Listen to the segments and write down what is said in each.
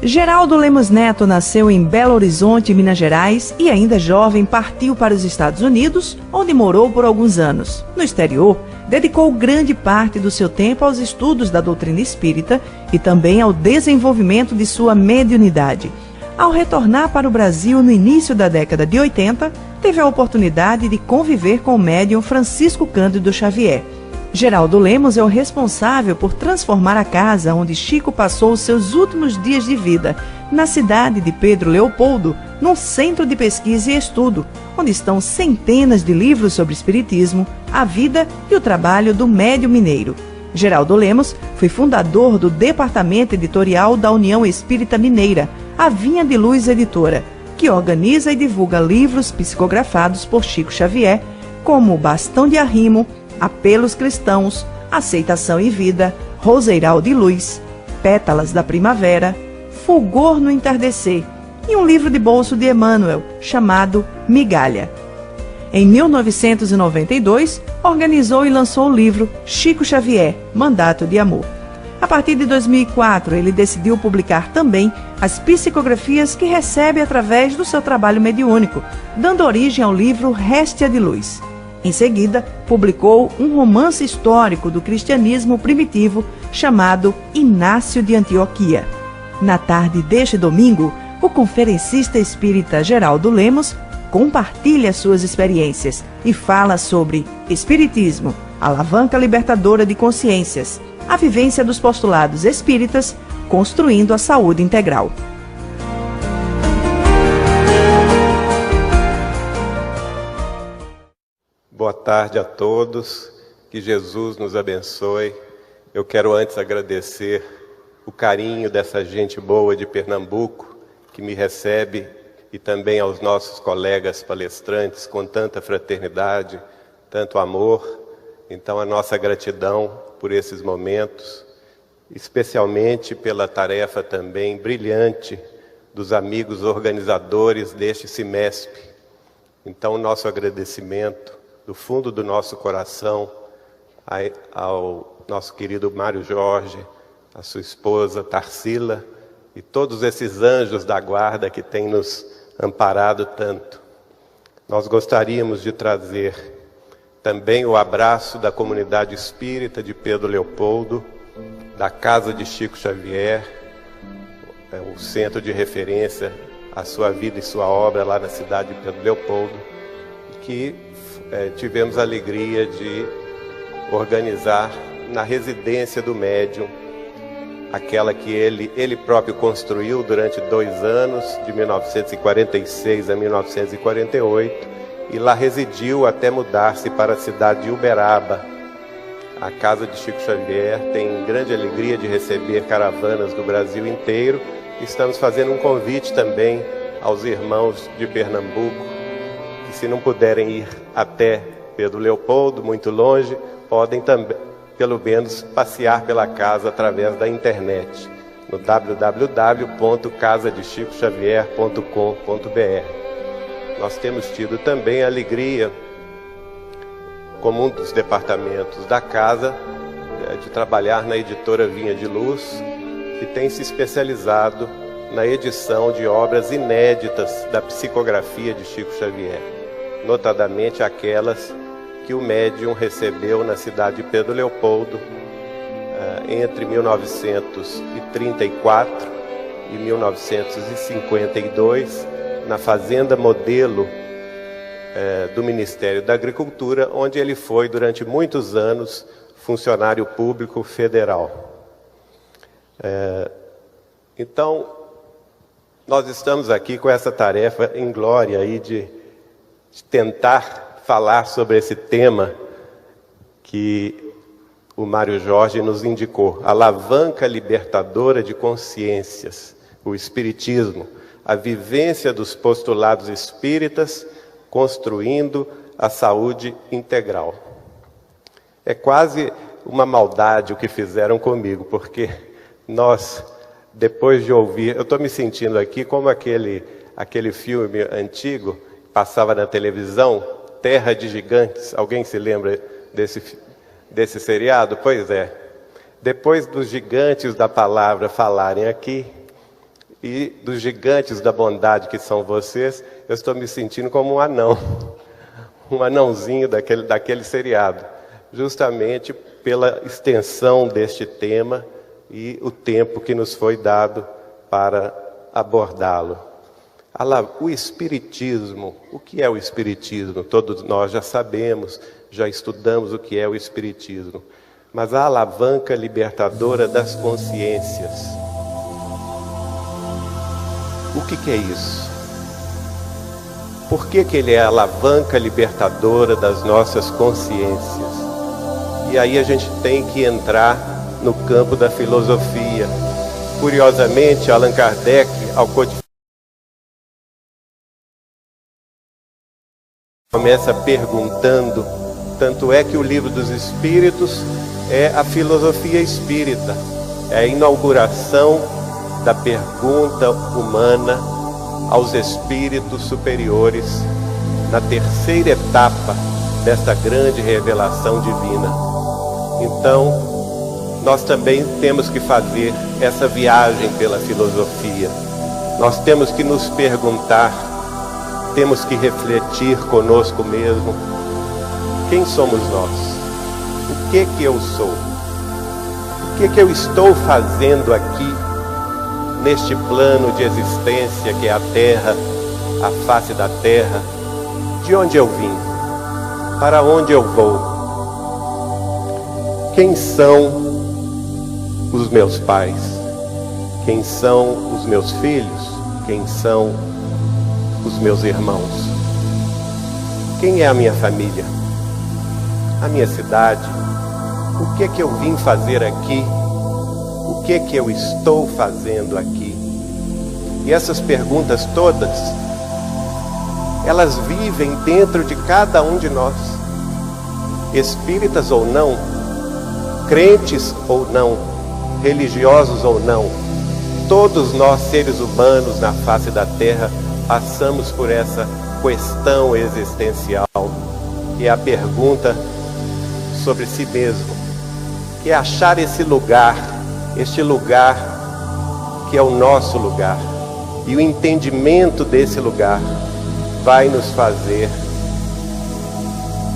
Geraldo Lemos Neto nasceu em Belo Horizonte, Minas Gerais, e ainda jovem partiu para os Estados Unidos, onde morou por alguns anos. No exterior, dedicou grande parte do seu tempo aos estudos da doutrina espírita e também ao desenvolvimento de sua mediunidade. Ao retornar para o Brasil no início da década de 80, teve a oportunidade de conviver com o médium Francisco Cândido Xavier. Geraldo Lemos é o responsável por transformar a casa onde Chico passou os seus últimos dias de vida, na cidade de Pedro Leopoldo, num centro de pesquisa e estudo, onde estão centenas de livros sobre espiritismo, a vida e o trabalho do médium mineiro. Geraldo Lemos foi fundador do departamento editorial da União Espírita Mineira, a Vinha de Luz Editora, que organiza e divulga livros psicografados por Chico Xavier, como Bastão de Arrimo, Apelos Cristãos, Aceitação e Vida, Roseiral de Luz, Pétalas da Primavera, Fulgor no Entardecer e um livro de bolso de Emmanuel, chamado Migalha. Em 1992, organizou e lançou o livro Chico Xavier, Mandato de Amor. A partir de 2004, ele decidiu publicar também as psicografias que recebe através do seu trabalho mediúnico, dando origem ao livro Réstia de Luz. Em seguida, publicou um romance histórico do cristianismo primitivo chamado Inácio de Antioquia. Na tarde deste domingo, o conferencista espírita Geraldo Lemos compartilha suas experiências e fala sobre Espiritismo, alavanca libertadora de consciências, a vivência dos postulados espíritas, construindo a saúde integral. Boa tarde a todos, que Jesus nos abençoe. Eu quero antes agradecer o carinho dessa gente boa de Pernambuco, que me recebe, e também aos nossos colegas palestrantes com tanta fraternidade, tanto amor. Então a nossa gratidão por esses momentos, especialmente pela tarefa também brilhante dos amigos organizadores deste Cimesp. Então o nosso agradecimento do fundo do nosso coração ao nosso querido Mário Jorge, a sua esposa Tarsila e todos esses anjos da guarda que têm nos amparado tanto. Nós gostaríamos de trazer também o abraço da comunidade espírita de Pedro Leopoldo, da Casa de Chico Xavier, o centro de referência à sua vida e sua obra lá na cidade de Pedro Leopoldo, que tivemos a alegria de organizar na residência do médium, aquela que ele próprio construiu durante 2 anos, de 1946 a 1948, e lá residiu até mudar-se para a cidade de Uberaba. A Casa de Chico Xavier tem grande alegria de receber caravanas do Brasil inteiro. Estamos fazendo um convite também aos irmãos de Pernambuco, que se não puderem ir até Pedro Leopoldo, muito longe, podem também, pelo menos, passear pela casa através da internet, no www.casadechicoxavier.com.br. Nós temos tido também a alegria, como um dos departamentos da casa, de trabalhar na editora Vinha de Luz, que tem se especializado na edição de obras inéditas da psicografia de Chico Xavier, notadamente aquelas que o médium recebeu na cidade de Pedro Leopoldo entre 1934 e 1952, na Fazenda Modelo do Ministério da Agricultura, onde ele foi durante muitos anos funcionário público federal. Então, nós estamos aqui com essa tarefa em glória aí de tentar falar sobre esse tema que o Mário Jorge nos indicou, alavanca libertadora de consciências, o Espiritismo, a vivência dos postulados espíritas, construindo a saúde integral. É quase uma maldade o que fizeram comigo, porque nós, depois de ouvir, eu estou me sentindo aqui como aquele filme antigo, passava na televisão, Terra de Gigantes. Alguém se lembra desse seriado? Pois é. Depois dos gigantes da palavra falarem aqui, E dos gigantes da bondade que são vocês, eu estou me sentindo como um anão. Um anãozinho daquele seriado. Justamente pela extensão deste tema e o tempo que nos foi dado para abordá-lo. O Espiritismo, o que é o Espiritismo? Todos nós já sabemos, já estudamos o que é o Espiritismo. Mas a alavanca libertadora das consciências. O que é isso? Por que ele é a alavanca libertadora das nossas consciências? E aí a gente tem que entrar no campo da filosofia. Curiosamente, Allan Kardec, ao codificar, começa perguntando, tanto é que o Livro dos Espíritos é a filosofia espírita, é a inauguração da pergunta humana aos espíritos superiores na terceira etapa desta grande revelação divina. Então, nós também temos que fazer essa viagem pela filosofia. Nós temos que nos perguntar, temos que refletir conosco mesmo. Quem somos nós? O que eu sou? O que eu estou fazendo aqui, neste plano de existência que é a Terra, a face da Terra? De onde eu vim? Para onde eu vou? Quem são os meus pais? Quem são os meus filhos? Quem são os meus irmãos? Quem é a minha família? A minha cidade? O que eu vim fazer aqui? O que eu estou fazendo aqui? E essas perguntas todas, elas vivem dentro de cada um de nós, espíritas ou não, crentes ou não, religiosos ou não. Todos nós, seres humanos na face da Terra, passamos por essa questão existencial, que é a pergunta sobre si mesmo, que é achar esse lugar, este lugar que é o nosso lugar. E o entendimento desse lugar vai nos fazer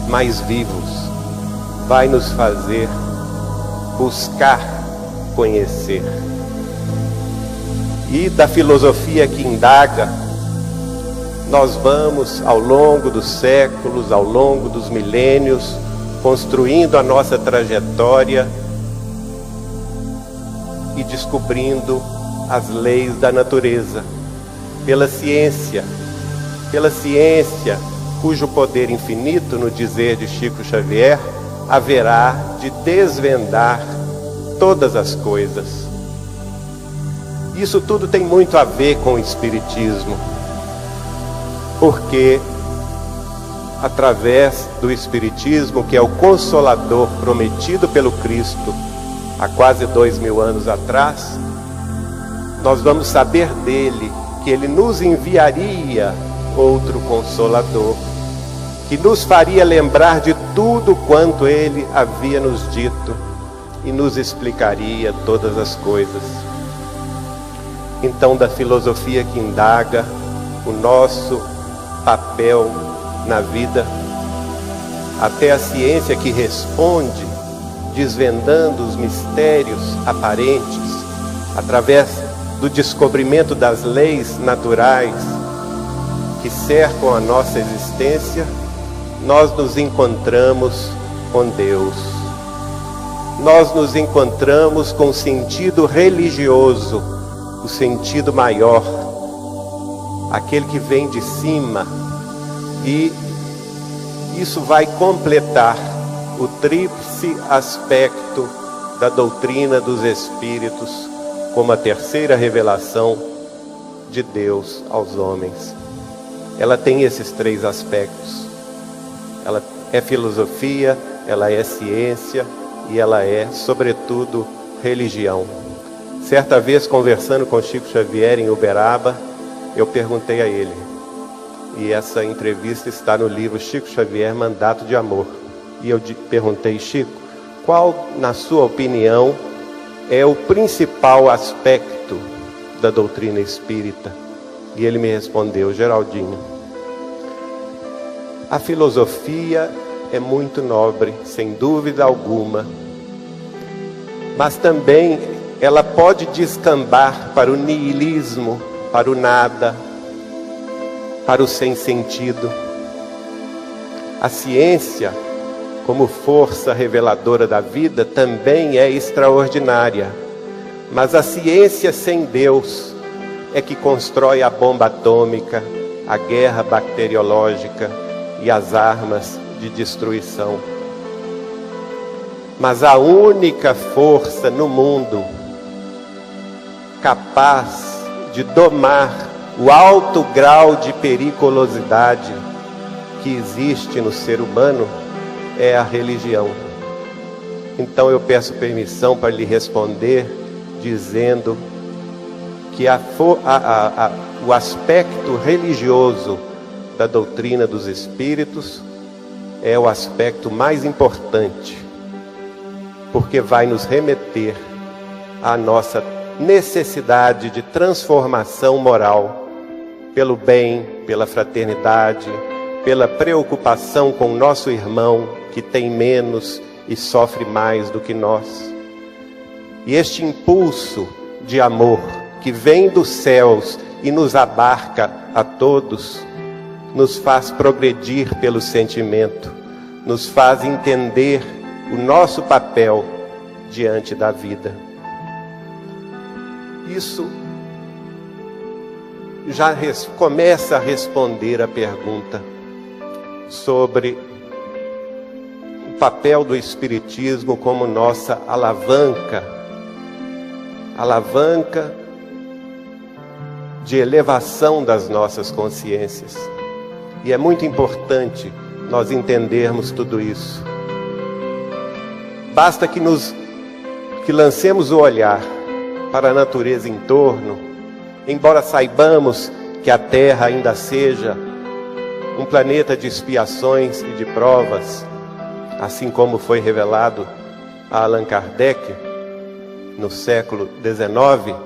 mais vivos, vai nos fazer buscar conhecer. E da filosofia que indaga, nós vamos ao longo dos séculos, ao longo dos milênios, construindo a nossa trajetória e descobrindo as leis da natureza, pela ciência cujo poder infinito, no dizer de Chico Xavier, haverá de desvendar todas as coisas. Isso tudo tem muito a ver com o Espiritismo, porque através do Espiritismo, que é o Consolador prometido pelo Cristo há quase 2000 anos atrás, nós vamos saber dele que ele nos enviaria outro Consolador, que nos faria lembrar de tudo quanto ele havia nos dito e nos explicaria todas as coisas. Então, da filosofia que indaga o nosso papel na vida, até a ciência que responde, desvendando os mistérios aparentes, através do descobrimento das leis naturais que cercam a nossa existência, nós nos encontramos com Deus. Nós nos encontramos com o sentido religioso, o sentido maior, aquele que vem de cima, e isso vai completar o tríplice aspecto da doutrina dos Espíritos, como a terceira revelação de Deus aos homens. Ela tem esses três aspectos. Ela é filosofia, ela é ciência e ela é, sobretudo, religião. Certa vez, conversando com Chico Xavier em Uberaba, eu perguntei a ele, e essa entrevista está no livro Chico Xavier, Mandato de Amor. E eu perguntei, Chico, qual, na sua opinião, é o principal aspecto da doutrina espírita? E ele me respondeu: Geraldinho, a filosofia é muito nobre, sem dúvida alguma, mas também ela pode descambar para o niilismo, para o nada, para o sem sentido. A ciência, como força reveladora da vida, também é extraordinária, mas a ciência sem Deus é que constrói a bomba atômica, a guerra bacteriológica e as armas de destruição. Mas a única força no mundo capaz de domar o alto grau de periculosidade que existe no ser humano é a religião. Então eu peço permissão para lhe responder dizendo que o aspecto religioso da doutrina dos espíritos é o aspecto mais importante, porque vai nos remeter à nossa necessidade de transformação moral, pelo bem, pela fraternidade, pela preocupação com o nosso irmão que tem menos e sofre mais do que nós. E este impulso de amor que vem dos céus e nos abarca a todos, nos faz progredir pelo sentimento, nos faz entender o nosso papel diante da vida. Isso já começa a responder a pergunta sobre o papel do Espiritismo como nossa alavanca de elevação das nossas consciências. E é muito importante nós entendermos tudo isso. Basta que lancemos o olhar para a natureza em torno, embora saibamos que a Terra ainda seja um planeta de expiações e de provas, assim como foi revelado a Allan Kardec no século XIX,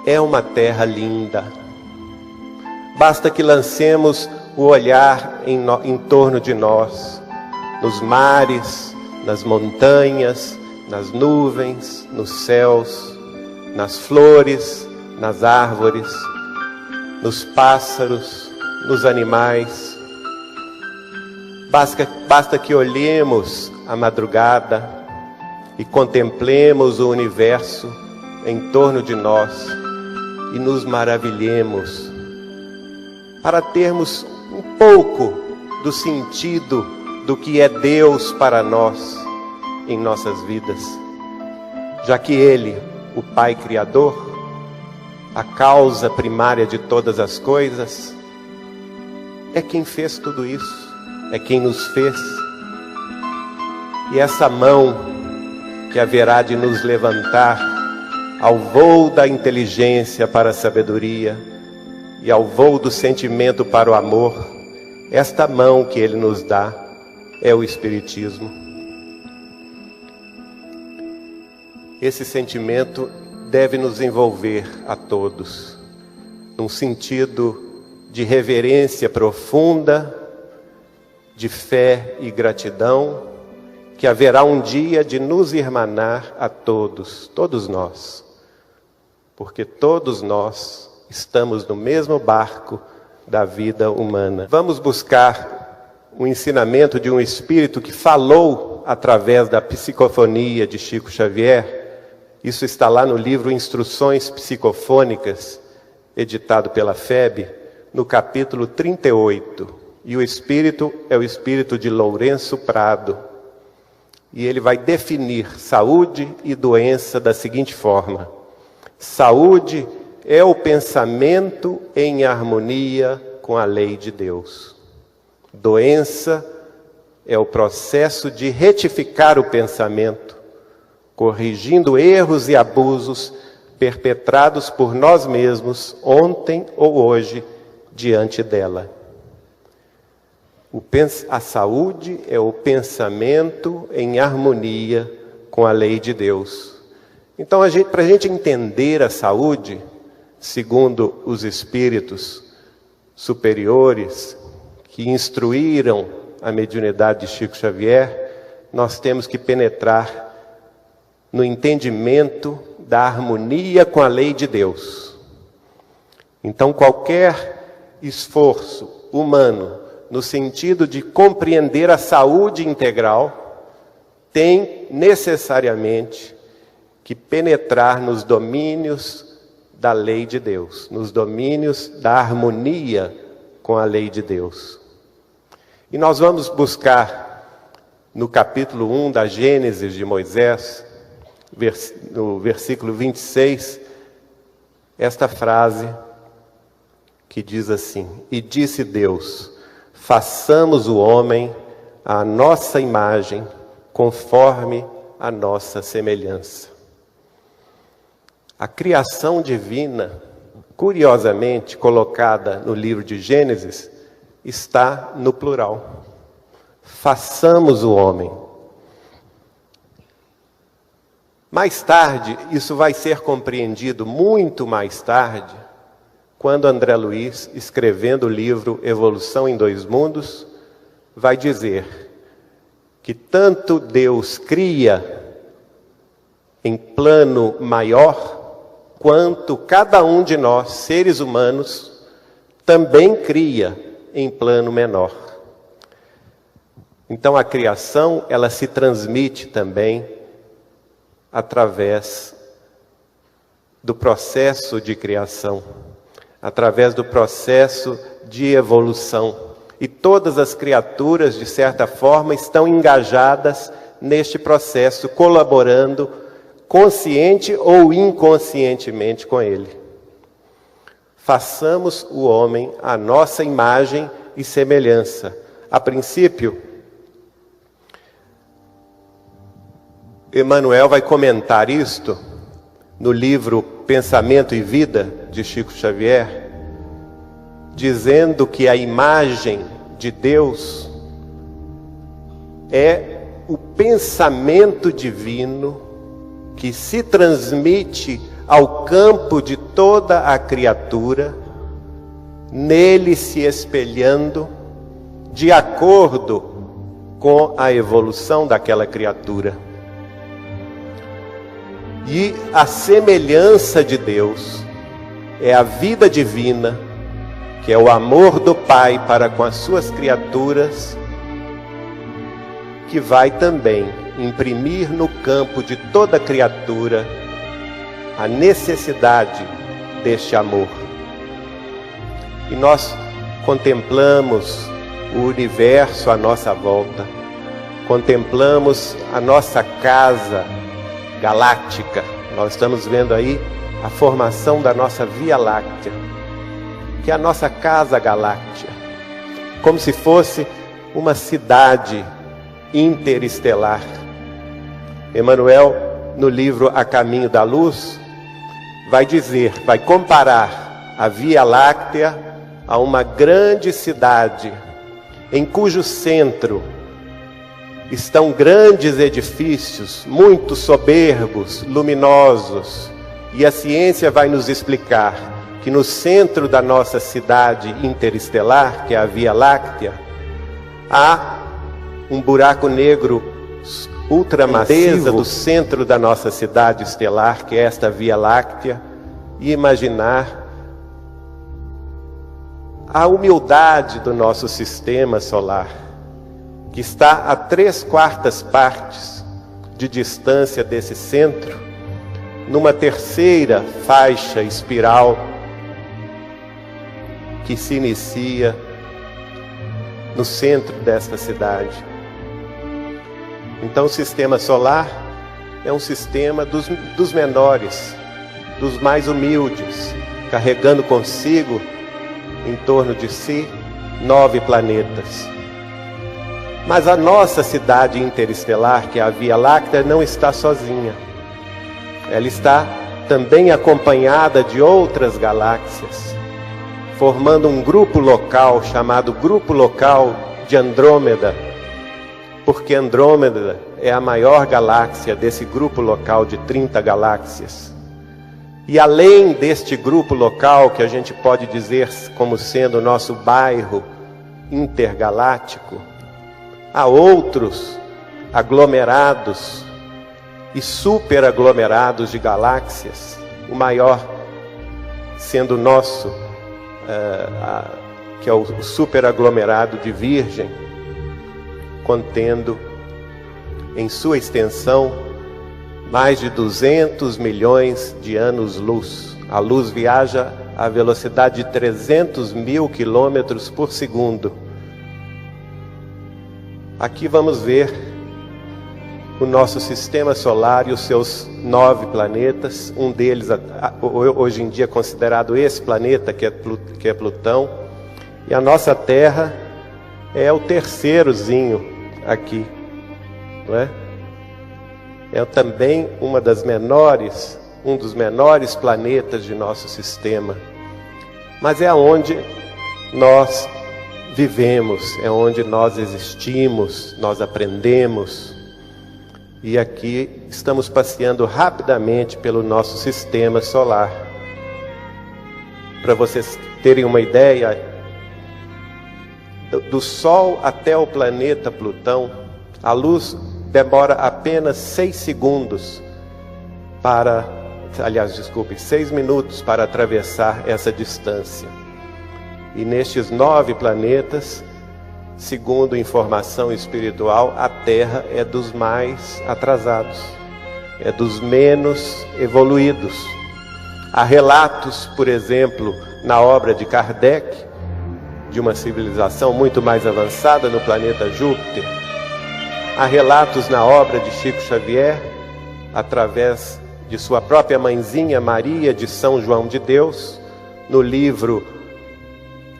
é uma terra linda. Basta que lancemos o olhar em torno de nós, nos mares, nas montanhas, nas nuvens, nos céus, nas flores, nas árvores, nos pássaros, nos animais. Basta que olhemos a madrugada e contemplemos o universo em torno de nós e nos maravilhemos, para termos um pouco do sentido do que é Deus para nós em nossas vidas, já que Ele, o Pai Criador, a causa primária de todas as coisas, é quem fez tudo isso, é quem nos fez. E essa mão que haverá de nos levantar ao voo da inteligência para a sabedoria e ao voo do sentimento para o amor, esta mão que Ele nos dá é o Espiritismo. Esse sentimento deve nos envolver a todos, num sentido de reverência profunda, de fé e gratidão, que haverá um dia de nos irmanar a todos, todos nós, porque todos nós estamos no mesmo barco da vida humana. Vamos buscar o ensinamento de um espírito que falou através da psicofonia de Chico Xavier. Isso está lá no livro Instruções Psicofônicas, editado pela FEB, no capítulo 38. E o espírito é o espírito de Lourenço Prado. E ele vai definir saúde e doença da seguinte forma: saúde é o pensamento em harmonia com a lei de Deus. Doença é o processo de retificar o pensamento, corrigindo erros e abusos perpetrados por nós mesmos ontem ou hoje diante dela. A saúde é o pensamento em harmonia com a lei de Deus. Então, para a gente entender a saúde, segundo os espíritos superiores que instruíram a mediunidade de Chico Xavier, nós temos que penetrar no entendimento da harmonia com a lei de Deus. Então, qualquer esforço humano no sentido de compreender a saúde integral tem necessariamente que penetrar nos domínios da lei de Deus, nos domínios da harmonia com a lei de Deus. E nós vamos buscar no capítulo 1 da Gênesis de Moisés, no versículo 26, esta frase que diz assim: e disse Deus, façamos o homem à nossa imagem, conforme a nossa semelhança. A criação divina, curiosamente colocada no livro de Gênesis, está no plural. Façamos o homem. Mais tarde, isso vai ser compreendido muito mais tarde, quando André Luiz, escrevendo o livro Evolução em Dois Mundos, vai dizer que tanto Deus cria em plano maior, quanto cada um de nós, seres humanos, também cria em plano menor. Então a criação, ela se transmite também através do processo de criação, através do processo de evolução. E todas as criaturas, de certa forma, estão engajadas neste processo, colaborando consciente ou inconscientemente com ele. Façamos o homem à nossa imagem e semelhança. A princípio, Emmanuel vai comentar isto no livro Pensamento e Vida, de Chico Xavier, dizendo que a imagem de Deus é o pensamento divino que se transmite ao campo de toda a criatura, nele se espelhando de acordo com a evolução daquela criatura. E a semelhança de Deus é a vida divina, que é o amor do Pai para com as suas criaturas, que vai também imprimir no campo de toda criatura a necessidade deste amor. E nós contemplamos o universo à nossa volta, contemplamos a nossa casa galáctica. Nós estamos vendo aí a formação da nossa Via Láctea, que é a nossa casa galáctea, como se fosse uma cidade interestelar. Emmanuel, no livro A Caminho da Luz, vai dizer, vai comparar a Via Láctea a uma grande cidade, em cujo centro estão grandes edifícios, muito soberbos, luminosos, e a ciência vai nos explicar que no centro da nossa cidade interestelar, que é a Via Láctea, há um buraco negro ultramassivo do centro da nossa cidade estelar, que é esta Via Láctea, e imaginar a humildade do nosso sistema solar, que está a 3/4 partes de distância desse centro, numa terceira faixa espiral que se inicia no centro desta cidade. Então o sistema solar é um sistema dos menores, dos mais humildes, carregando consigo, em torno de si, 9 planetas. Mas a nossa cidade interestelar, que é a Via Láctea, não está sozinha. Ela está também acompanhada de outras galáxias, formando um grupo local chamado Grupo Local de Andrômeda, porque Andrômeda é a maior galáxia desse grupo local de 30 galáxias. E além deste grupo local, que a gente pode dizer como sendo o nosso bairro intergaláctico, há outros aglomerados e superaglomerados de galáxias, o maior sendo o nosso, que é o superaglomerado de Virgem, contendo em sua extensão mais de 200 milhões de anos-luz. A luz viaja à velocidade de 300 mil quilômetros por segundo. Aqui vamos ver o nosso sistema solar e os seus 9 planetas. Um deles, hoje em dia, considerado esse planeta, que é Plutão. E a nossa Terra é o terceirozinho aqui, não é? É também um dos menores planetas de nosso sistema. Mas é onde nós vivemos, é onde nós existimos, nós aprendemos. E aqui estamos passeando rapidamente pelo nosso sistema solar. Para vocês terem uma ideia, do Sol até o planeta Plutão, a luz demora apenas 6 segundos 6 minutos para atravessar essa distância. E nestes 9 planetas, segundo informação espiritual, a Terra é dos mais atrasados, é dos menos evoluídos. Há relatos, por exemplo, na obra de Kardec, de uma civilização muito mais avançada no planeta Júpiter. Há relatos na obra de Chico Xavier, através de sua própria mãezinha Maria de São João de Deus, no livro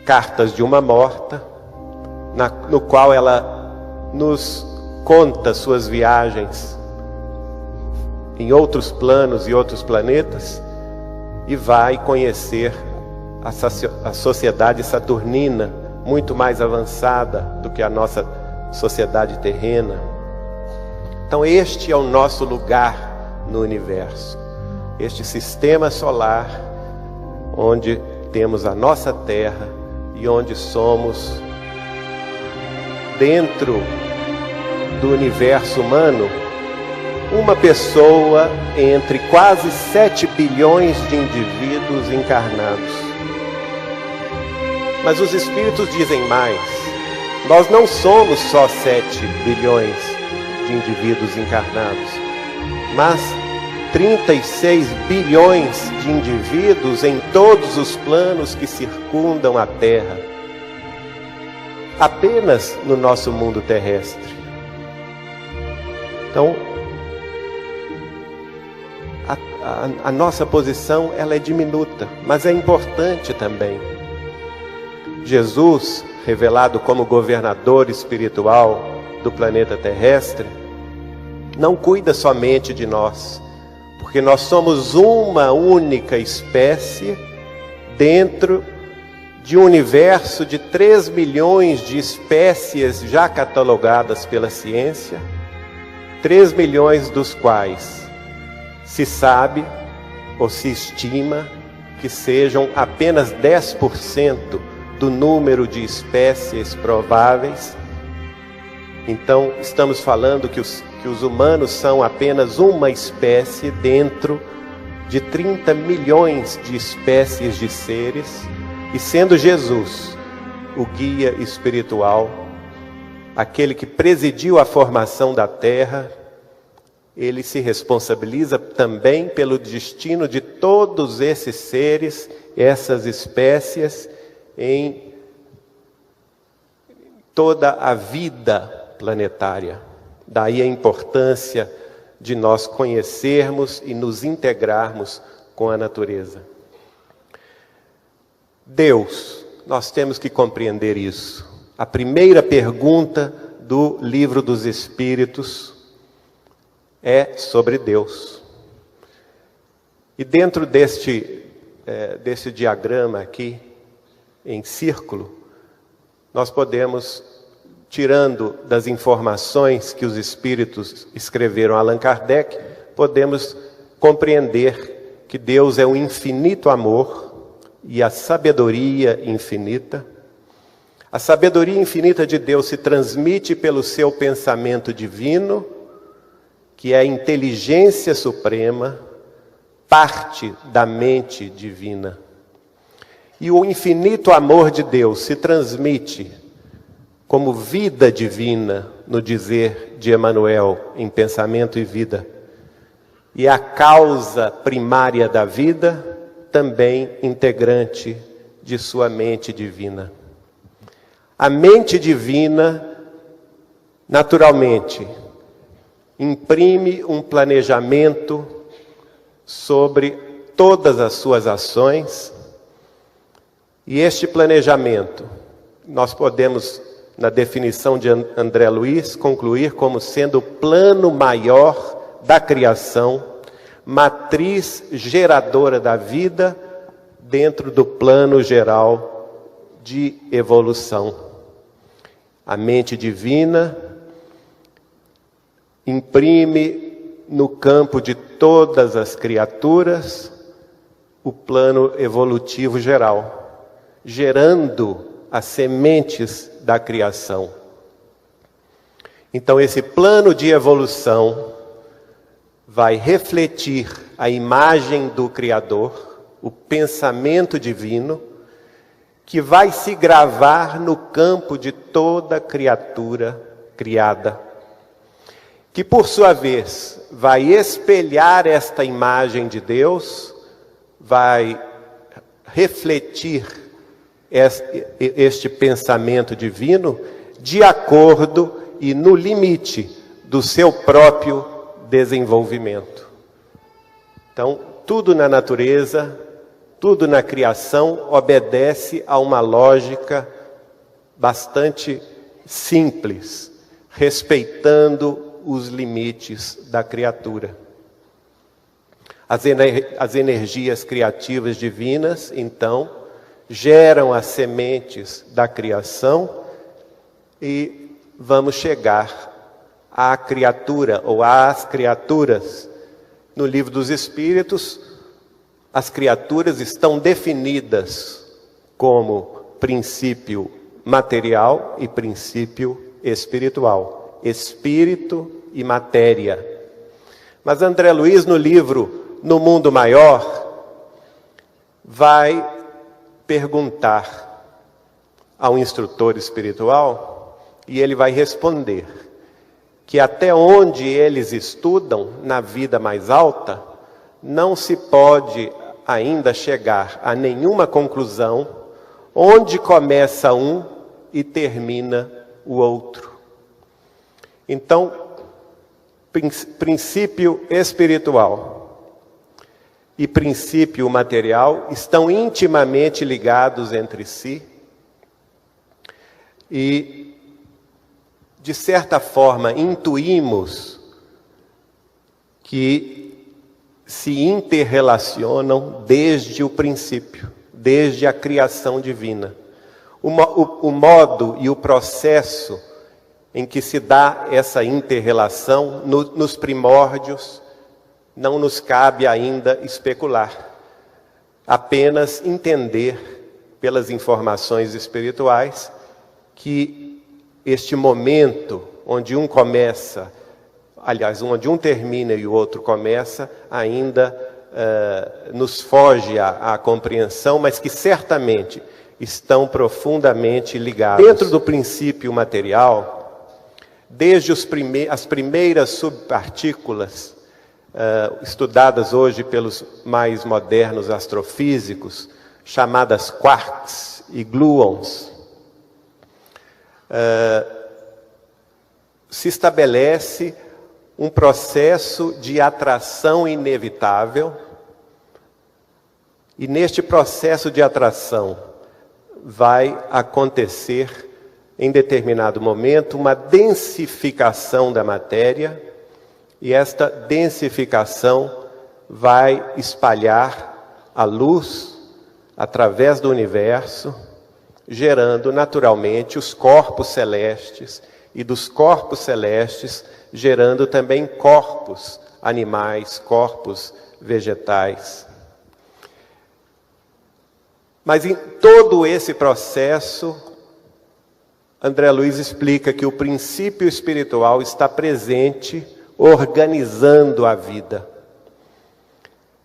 Cartas de uma Morta, no qual ela nos conta suas viagens em outros planos e outros planetas, e vai conhecer a sociedade saturnina, muito mais avançada do que a nossa sociedade terrena. Então este é o nosso lugar no universo, este sistema solar, onde temos a nossa Terra e onde somos, dentro do universo humano, uma pessoa entre quase 7 bilhões de indivíduos encarnados. Mas os espíritos dizem mais. Nós não somos só 7 bilhões de indivíduos encarnados, mas 36 bilhões de indivíduos em todos os planos que circundam a Terra, apenas no nosso mundo terrestre. Então, a nossa posição, ela é diminuta, mas é importante também. Jesus, revelado como governador espiritual do planeta terrestre, não cuida somente de nós, porque nós somos uma única espécie dentro de um universo de 3 milhões de espécies já catalogadas pela ciência, 3 milhões dos quais se sabe ou se estima que sejam apenas 10% do número de espécies prováveis. Então, estamos falando que os humanos são apenas uma espécie dentro de 30 milhões de espécies de seres, e sendo Jesus o guia espiritual, aquele que presidiu a formação da Terra, ele se responsabiliza também pelo destino de todos esses seres, essas espécies, em toda a vida planetária. Daí a importância de nós conhecermos e nos integrarmos com a natureza. Deus, nós temos que compreender isso. A primeira pergunta do Livro dos Espíritos é sobre Deus. E dentro deste diagrama aqui, em círculo, nós podemos tirando das informações que os espíritos escreveram a Allan Kardec, podemos compreender que Deus é um infinito amor e a sabedoria infinita. A sabedoria infinita de Deus se transmite pelo seu pensamento divino, que é a inteligência suprema, parte da mente divina. E o infinito amor de Deus se transmite como vida divina, no dizer de Emmanuel, em Pensamento e Vida. E a causa primária da vida, também integrante de sua mente divina. A mente divina, naturalmente, imprime um planejamento sobre todas as suas ações, e este planejamento nós podemos, na definição de André Luiz, concluir como sendo o plano maior da criação, matriz geradora da vida dentro do plano geral de evolução. A mente divina imprime no campo de todas as criaturas o plano evolutivo geral, gerando as sementes da criação. Então esse plano de evolução vai refletir a imagem do Criador, o pensamento divino, que vai se gravar no campo de toda criatura criada, que por sua vez vai espelhar esta imagem de Deus, vai refletir este pensamento divino de acordo e no limite do seu próprio desenvolvimento. Então, tudo na natureza, tudo na criação obedece a uma lógica bastante simples, respeitando os limites da criatura. As energias criativas divinas, então, geram as sementes da criação e vamos chegar à criatura ou às criaturas. No Livro dos Espíritos, as criaturas estão definidas como princípio material e princípio espiritual, espírito e matéria. Mas André Luiz, no livro No Mundo Maior, vai perguntar ao instrutor espiritual, e ele vai responder que até onde eles estudam na vida mais alta, não se pode ainda chegar a nenhuma conclusão onde começa um e termina o outro. Então, princípio espiritual e princípio material estão intimamente ligados entre si e, de certa forma, intuímos que se interrelacionam desde o princípio, desde a criação divina. O modo e o processo em que se dá essa interrelação nos primórdios, não nos cabe ainda especular, apenas entender pelas informações espirituais que este momento onde um começa, aliás, onde um termina e o outro começa, ainda nos foge à compreensão, mas que certamente estão profundamente ligados. Dentro do princípio material, desde as primeiras subpartículas, estudadas hoje pelos mais modernos astrofísicos, chamadas quarks e gluons, se estabelece um processo de atração inevitável, e neste processo de atração vai acontecer, em determinado momento, uma densificação da matéria, e esta densificação vai espalhar a luz através do universo, gerando naturalmente os corpos celestes, e dos corpos celestes gerando também corpos animais, corpos vegetais. Mas em todo esse processo, André Luiz explica que o princípio espiritual está presente, organizando a vida.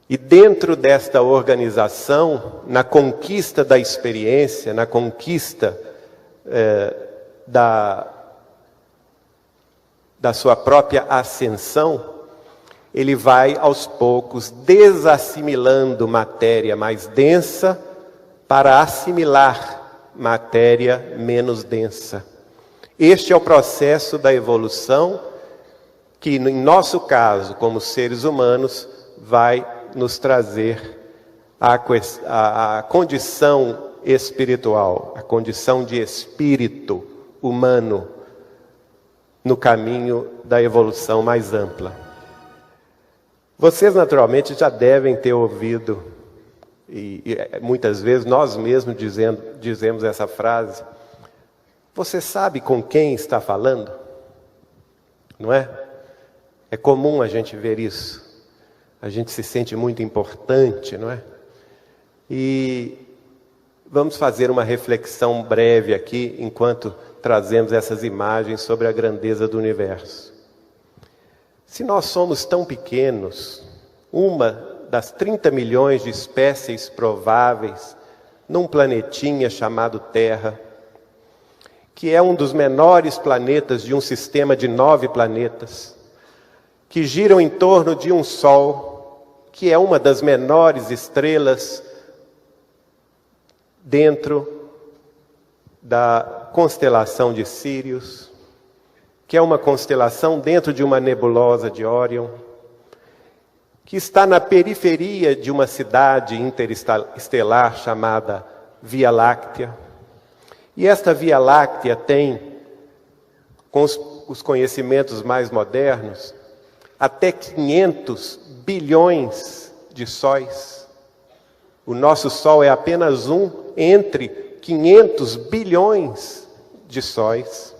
E dentro desta organização, na conquista da experiência, na conquista da sua própria ascensão, ele vai aos poucos desassimilando matéria mais densa para assimilar matéria menos densa. Este é o processo da evolução que, em nosso caso, como seres humanos, vai nos trazer a condição espiritual, a condição de espírito humano no caminho da evolução mais ampla. Vocês naturalmente já devem ter ouvido, e muitas vezes nós mesmos dizemos essa frase: você sabe com quem está falando? Não é? É comum a gente ver isso. A gente se sente muito importante, não é? E vamos fazer uma reflexão breve aqui, enquanto trazemos essas imagens sobre a grandeza do universo. Se nós somos tão pequenos, uma das 30 milhões de espécies prováveis num planetinha chamado Terra, que é um dos menores planetas de um sistema de 9 planetas, que giram em torno de um Sol, que é uma das menores estrelas dentro da constelação de Sírius, que é uma constelação dentro de uma nebulosa de Órion, que está na periferia de uma cidade interestelar chamada Via Láctea. E esta Via Láctea tem, com os conhecimentos mais modernos, até 500 bilhões de sóis. O nosso Sol é apenas um entre 500 bilhões de sóis.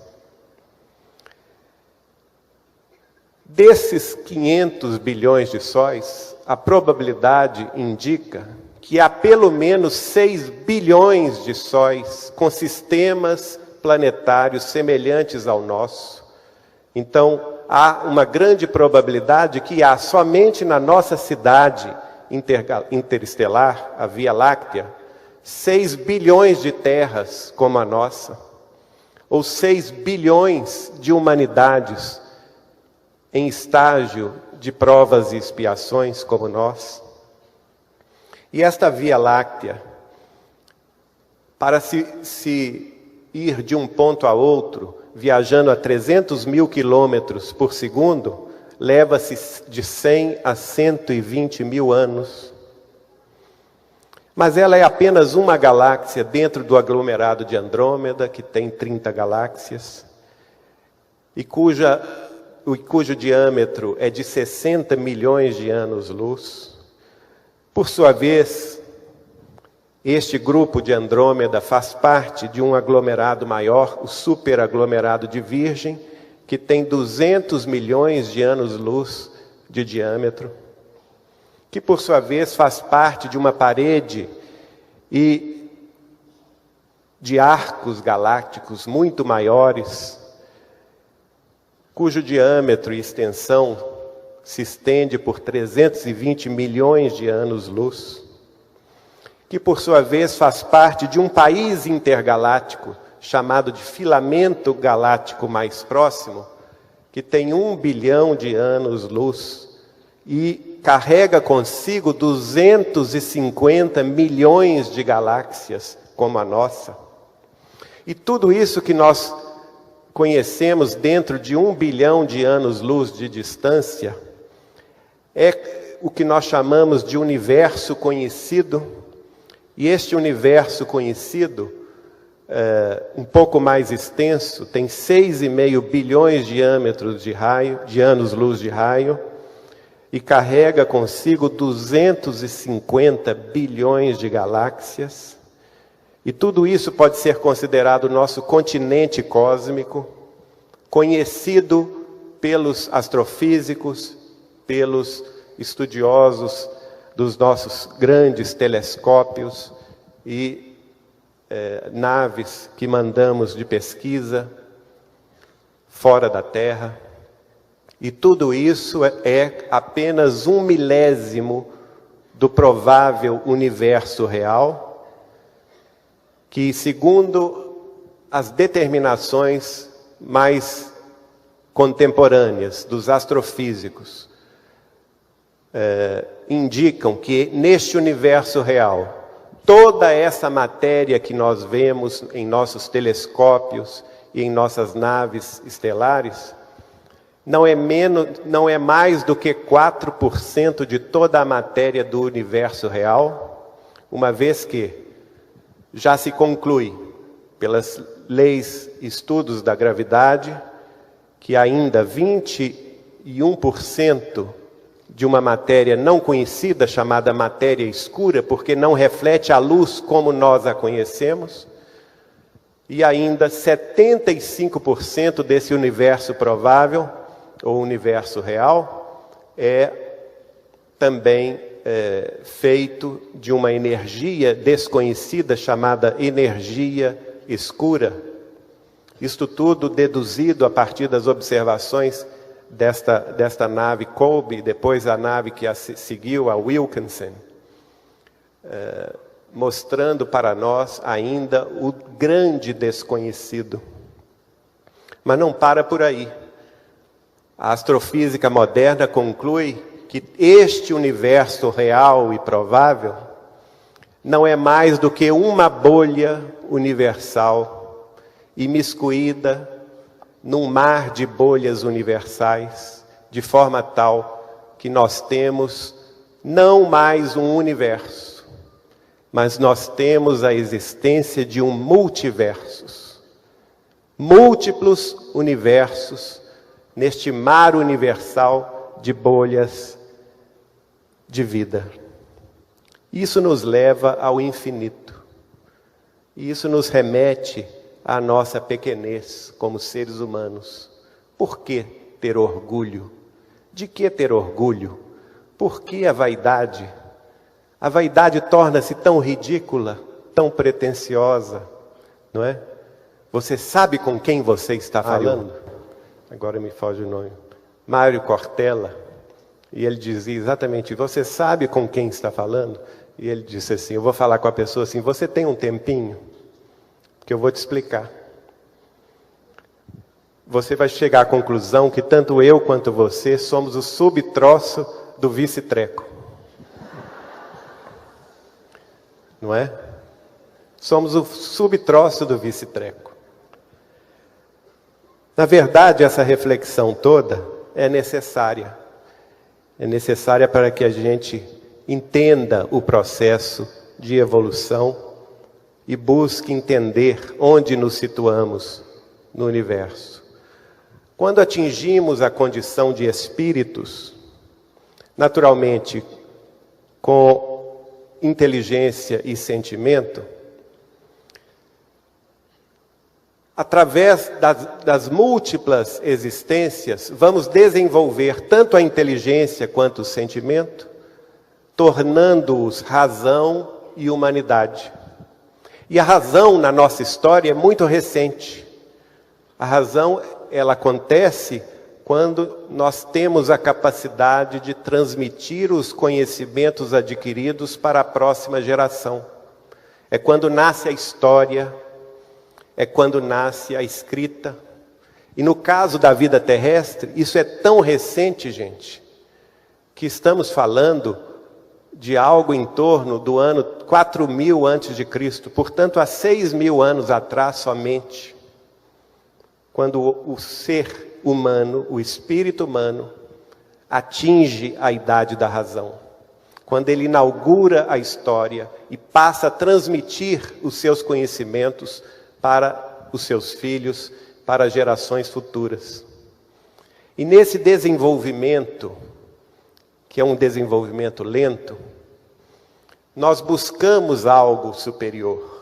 Desses 500 bilhões de sóis, a probabilidade indica que há pelo menos 6 bilhões de sóis com sistemas planetários semelhantes ao nosso. Então, há uma grande probabilidade que há somente na nossa cidade interestelar, a Via Láctea, 6 bilhões de terras como a nossa, ou 6 bilhões de humanidades em estágio de provas e expiações como nós. E esta Via Láctea, para se ir de um ponto a outro, viajando a 300 mil quilômetros por segundo, leva-se de 100 a 120 mil anos. Mas ela é apenas uma galáxia dentro do aglomerado de Andrômeda, que tem 30 galáxias, e cujo diâmetro é de 60 milhões de anos-luz. Por sua vez, este grupo de Andrômeda faz parte de um aglomerado maior, o superaglomerado de Virgem, que tem 200 milhões de anos-luz de diâmetro, que por sua vez faz parte de uma parede e de arcos galácticos muito maiores, cujo diâmetro e extensão se estende por 320 milhões de anos-luz, que por sua vez faz parte de um país intergaláctico chamado de filamento galáctico mais próximo, que tem 1 bilhão de anos-luz e carrega consigo 250 milhões de galáxias como a nossa. E tudo isso que nós conhecemos dentro de 1 bilhão de anos-luz de distância é o que nós chamamos de universo conhecido. E este universo conhecido, um pouco mais extenso, tem 6,5 bilhões de diâmetros de anos-luz de raio, e carrega consigo 250 bilhões de galáxias. E tudo isso pode ser considerado nosso continente cósmico, conhecido pelos astrofísicos, pelos estudiosos dos nossos grandes telescópios e naves que mandamos de pesquisa fora da Terra. E tudo isso é apenas 1/1000 do provável universo real, que, segundo as determinações mais contemporâneas dos astrofísicos, indicam que neste universo real, toda essa matéria que nós vemos em nossos telescópios e em nossas naves estelares, não é mais do que 4% de toda a matéria do universo real, uma vez que já se conclui, pelas leis e estudos da gravidade, que ainda 21% de uma matéria não conhecida, chamada matéria escura, porque não reflete a luz como nós a conhecemos, e ainda 75% desse universo provável, ou universo real, é também feito de uma energia desconhecida, chamada energia escura. Isto tudo deduzido a partir das observações desta nave Kolbe, depois a nave que a seguiu, a Wilkinson, mostrando para nós ainda o grande desconhecido. Mas não para por aí. A astrofísica moderna conclui que este universo real e provável não é mais do que uma bolha universal imiscuída num mar de bolhas universais, de forma tal que nós temos não mais um universo, mas nós temos a existência de um multiversos, múltiplos universos neste mar universal de bolhas de vida. Isso nos leva ao infinito. E isso nos remete à nossa pequenez como seres humanos. Por que ter orgulho? De que ter orgulho? Por que a vaidade? A vaidade torna-se tão ridícula, tão pretensiosa, não é? Você sabe com quem você está falando? Agora me foge o nome. Mário Cortella. E ele dizia exatamente, você sabe com quem está falando? E ele disse assim, eu vou falar com a pessoa assim, você tem um tempinho? Que eu vou te explicar. Você vai chegar à conclusão que tanto eu quanto você somos o subtroço do vice-treco. Não é? Somos o subtroço do vice-treco. Na verdade, essa reflexão toda é necessária. É necessária para que a gente entenda o processo de evolução e busque entender onde nos situamos no universo. Quando atingimos a condição de espíritos, naturalmente, com inteligência e sentimento, através das múltiplas existências, vamos desenvolver tanto a inteligência quanto o sentimento, tornando-os razão e humanidade. E a razão na nossa história é muito recente. A razão, ela acontece quando nós temos a capacidade de transmitir os conhecimentos adquiridos para a próxima geração. É quando nasce a história, é quando nasce a escrita. E no caso da vida terrestre, isso é tão recente, gente, que estamos falando de algo em torno do ano 4000 a.C., portanto, há 6000 anos atrás somente, quando o ser humano, o espírito humano, atinge a idade da razão. Quando ele inaugura a história e passa a transmitir os seus conhecimentos para os seus filhos, para gerações futuras. E nesse desenvolvimento, que é um desenvolvimento lento, nós buscamos algo superior.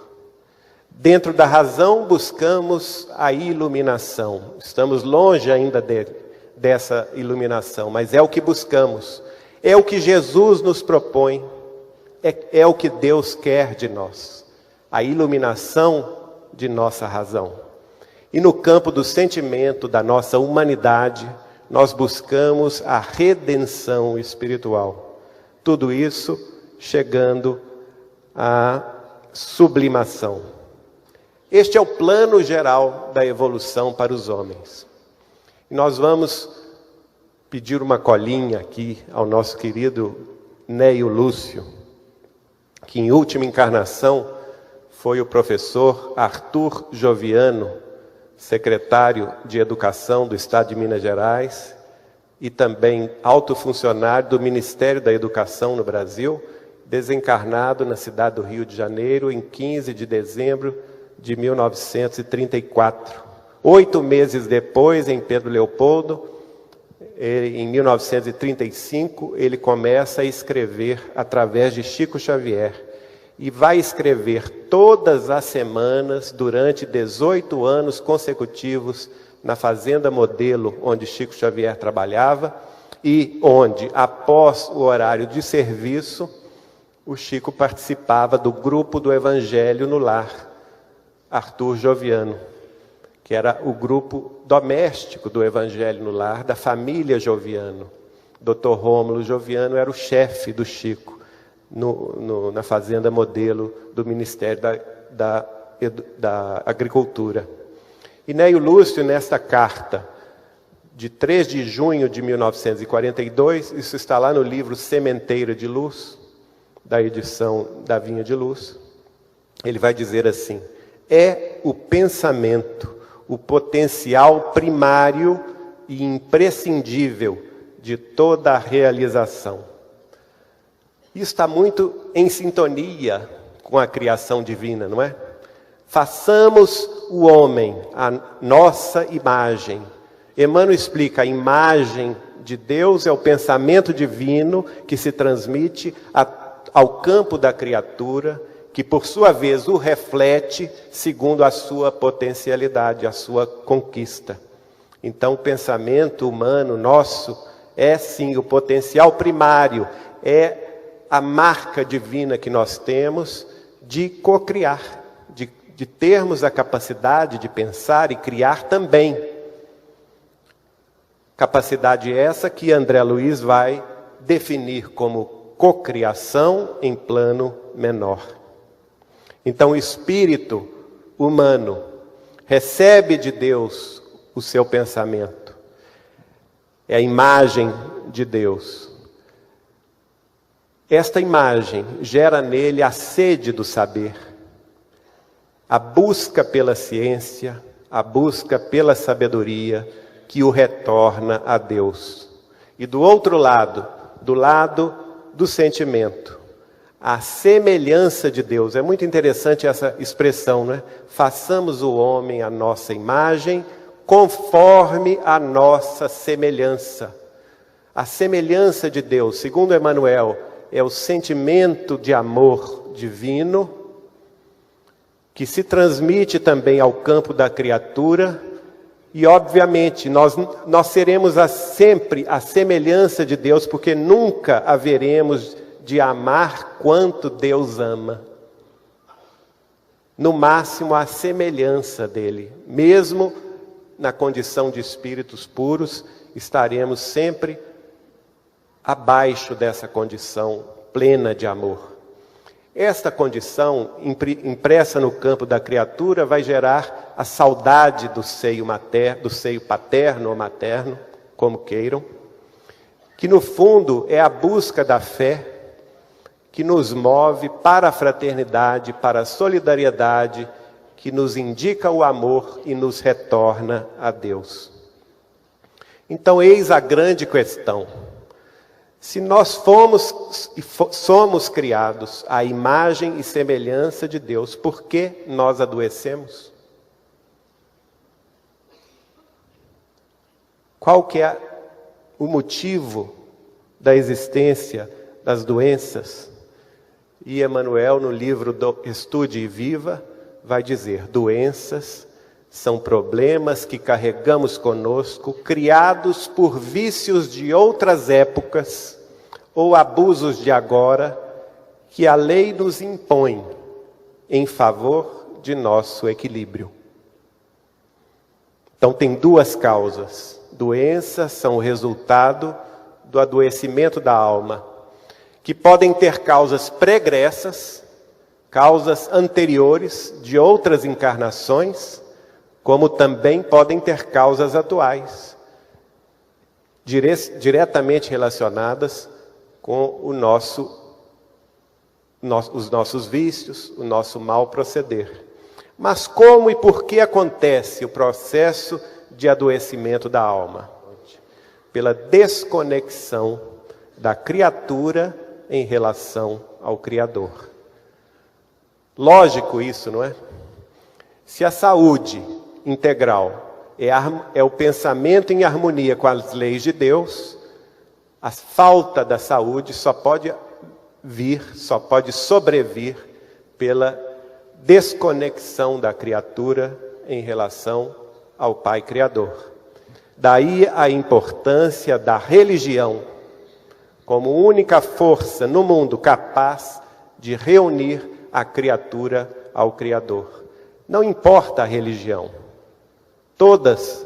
Dentro da razão buscamos a iluminação. Estamos longe ainda dessa iluminação, mas é o que buscamos. É o que Jesus nos propõe. É o que Deus quer de nós. A iluminação de nossa razão. E no campo do sentimento da nossa humanidade, nós buscamos a redenção espiritual. Tudo isso chegando à sublimação. Este é o plano geral da evolução para os homens. E nós vamos pedir uma colinha aqui ao nosso querido Neio Lúcio, que em última encarnação foi o professor Arthur Joviano, secretário de Educação do Estado de Minas Gerais e também alto funcionário do Ministério da Educação no Brasil, desencarnado na cidade do Rio de Janeiro em 15 de dezembro de 1934. 8 meses depois, em Pedro Leopoldo, em 1935, ele começa a escrever através de Chico Xavier. E vai escrever todas as semanas, durante 18 anos consecutivos, na Fazenda Modelo, onde Chico Xavier trabalhava, e onde, após o horário de serviço, o Chico participava do grupo do Evangelho no Lar, Arthur Joviano, que era o grupo doméstico do Evangelho no Lar, da família Joviano. Dr. Rômulo Joviano era o chefe do Chico, na Fazenda Modelo do Ministério da Agricultura. E Neio Lúcio, nesta carta de 3 de junho de 1942, isso está lá no livro Sementeira de Luz, da edição da Vinha de Luz, ele vai dizer assim: é o pensamento o potencial primário e imprescindível de toda a realização. Isso está muito em sintonia com a criação divina, não é? Façamos o homem a nossa imagem. Emmanuel explica: a imagem de Deus é o pensamento divino que se transmite ao campo da criatura, que por sua vez o reflete segundo a sua potencialidade, a sua conquista. Então o pensamento humano nosso é sim o potencial primário, é a marca divina que nós temos de cocriar, de termos a capacidade de pensar e criar também. Capacidade essa que André Luiz vai definir como cocriação em plano menor. Então o espírito humano recebe de Deus o seu pensamento. É a imagem de Deus. Esta imagem gera nele a sede do saber, a busca pela ciência, a busca pela sabedoria que o retorna a Deus. E do outro lado, do lado do sentimento, a semelhança de Deus. É muito interessante essa expressão, né? Façamos o homem a nossa imagem, conforme a nossa semelhança. A semelhança de Deus, segundo Emmanuel, é o sentimento de amor divino, que se transmite também ao campo da criatura, e obviamente nós seremos sempre a semelhança de Deus, porque nunca haveremos de amar quanto Deus ama. No máximo a semelhança dele. Mesmo na condição de espíritos puros, estaremos sempre abaixo dessa condição plena de amor. Esta condição, impressa no campo da criatura, vai gerar a saudade do seio paterno ou materno, como queiram, que no fundo é a busca da fé, que nos move para a fraternidade, para a solidariedade, que nos indica o amor e nos retorna a Deus. Então, eis a grande questão. Se nós somos criados à imagem e semelhança de Deus, por que nós adoecemos? Qual que é o motivo da existência das doenças? E Emmanuel, no livro do Estude e Viva, vai dizer: doenças são problemas que carregamos conosco, criados por vícios de outras épocas ou abusos de agora, que a lei nos impõe em favor de nosso equilíbrio. Então tem duas causas. Doenças são o resultado do adoecimento da alma, que podem ter causas pregressas, causas anteriores de outras encarnações, como também podem ter causas atuais, diretamente relacionadas com os nossos vícios, o nosso mau proceder. Mas como e por que acontece o processo de adoecimento da alma? Pela desconexão da criatura em relação ao Criador. Lógico isso, não é? Se a saúde integral é o pensamento em harmonia com as leis de Deus, a falta da saúde só pode sobrevir pela desconexão da criatura em relação ao Pai Criador. Daí a importância da religião como única força no mundo capaz de reunir a criatura ao Criador. Não importa a religião, todas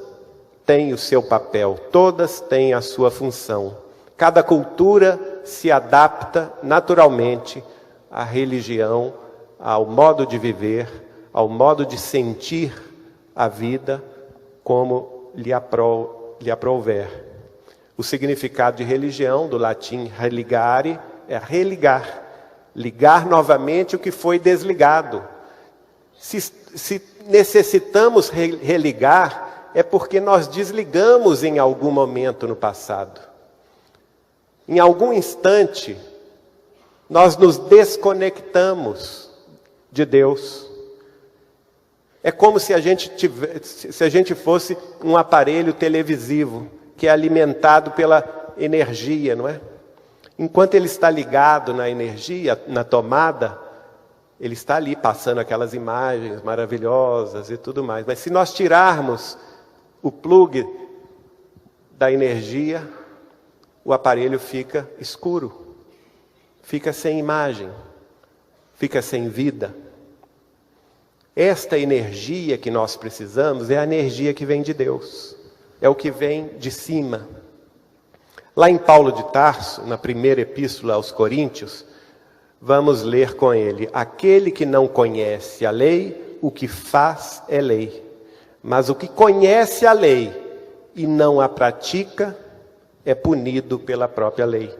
têm o seu papel, todas têm a sua função. Cada cultura se adapta naturalmente à religião, ao modo de viver, ao modo de sentir a vida como lhe aprouver. O significado de religião, do latim religare, é religar. Ligar novamente o que foi desligado. Se necessitamos religar, é porque nós desligamos em algum momento no passado. Em algum instante, nós nos desconectamos de Deus. É como se a gente fosse um aparelho televisivo que é alimentado pela energia, não é? Enquanto ele está ligado na energia, na tomada, ele está ali passando aquelas imagens maravilhosas e tudo mais. Mas se nós tirarmos o plug da energia, o aparelho fica escuro, fica sem imagem, fica sem vida. Esta energia que nós precisamos é a energia que vem de Deus, é o que vem de cima. Lá em Paulo de Tarso, na primeira epístola aos Coríntios, vamos ler com ele: aquele que não conhece a lei, o que faz é lei. Mas o que conhece a lei e não a pratica, é punido pela própria lei.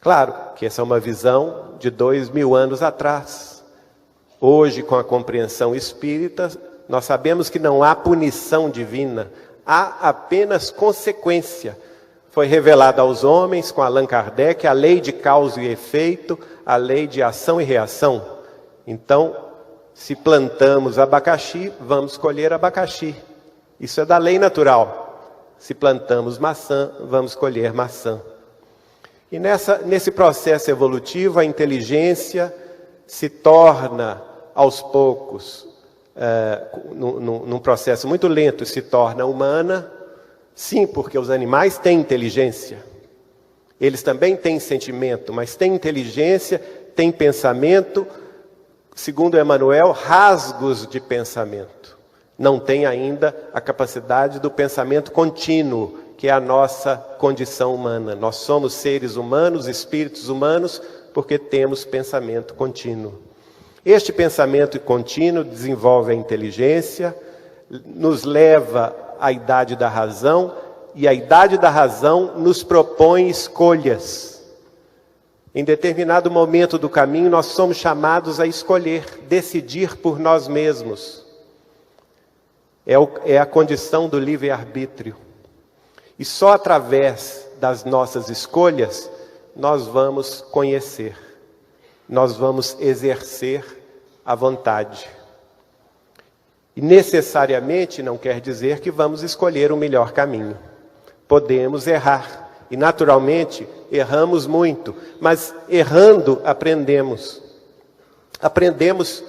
Claro que essa é uma visão de 2000 anos atrás. Hoje, com a compreensão espírita, nós sabemos que não há punição divina, há apenas consequência. Foi revelada aos homens, com Allan Kardec, a lei de causa e efeito, a lei de ação e reação. Então, se plantamos abacaxi, vamos colher abacaxi. Isso é da lei natural. Se plantamos maçã, vamos colher maçã. E nesse processo evolutivo, a inteligência se torna, aos poucos, num processo muito lento, se torna humana. Sim, porque os animais têm inteligência. Eles também têm sentimento, mas têm inteligência, têm pensamento. Segundo Emmanuel, rasgos de pensamento. Não tem ainda a capacidade do pensamento contínuo, que é a nossa condição humana. Nós somos seres humanos, espíritos humanos, porque temos pensamento contínuo. Este pensamento contínuo desenvolve a inteligência, nos leva à idade da razão, e a idade da razão nos propõe escolhas. Em determinado momento do caminho, nós somos chamados a escolher, decidir por nós mesmos. É a condição do livre-arbítrio. E só através das nossas escolhas, nós vamos conhecer, nós vamos exercer a vontade. E necessariamente não quer dizer que vamos escolher o melhor caminho. Podemos errar, e naturalmente erramos muito, mas errando aprendemos. Aprendemos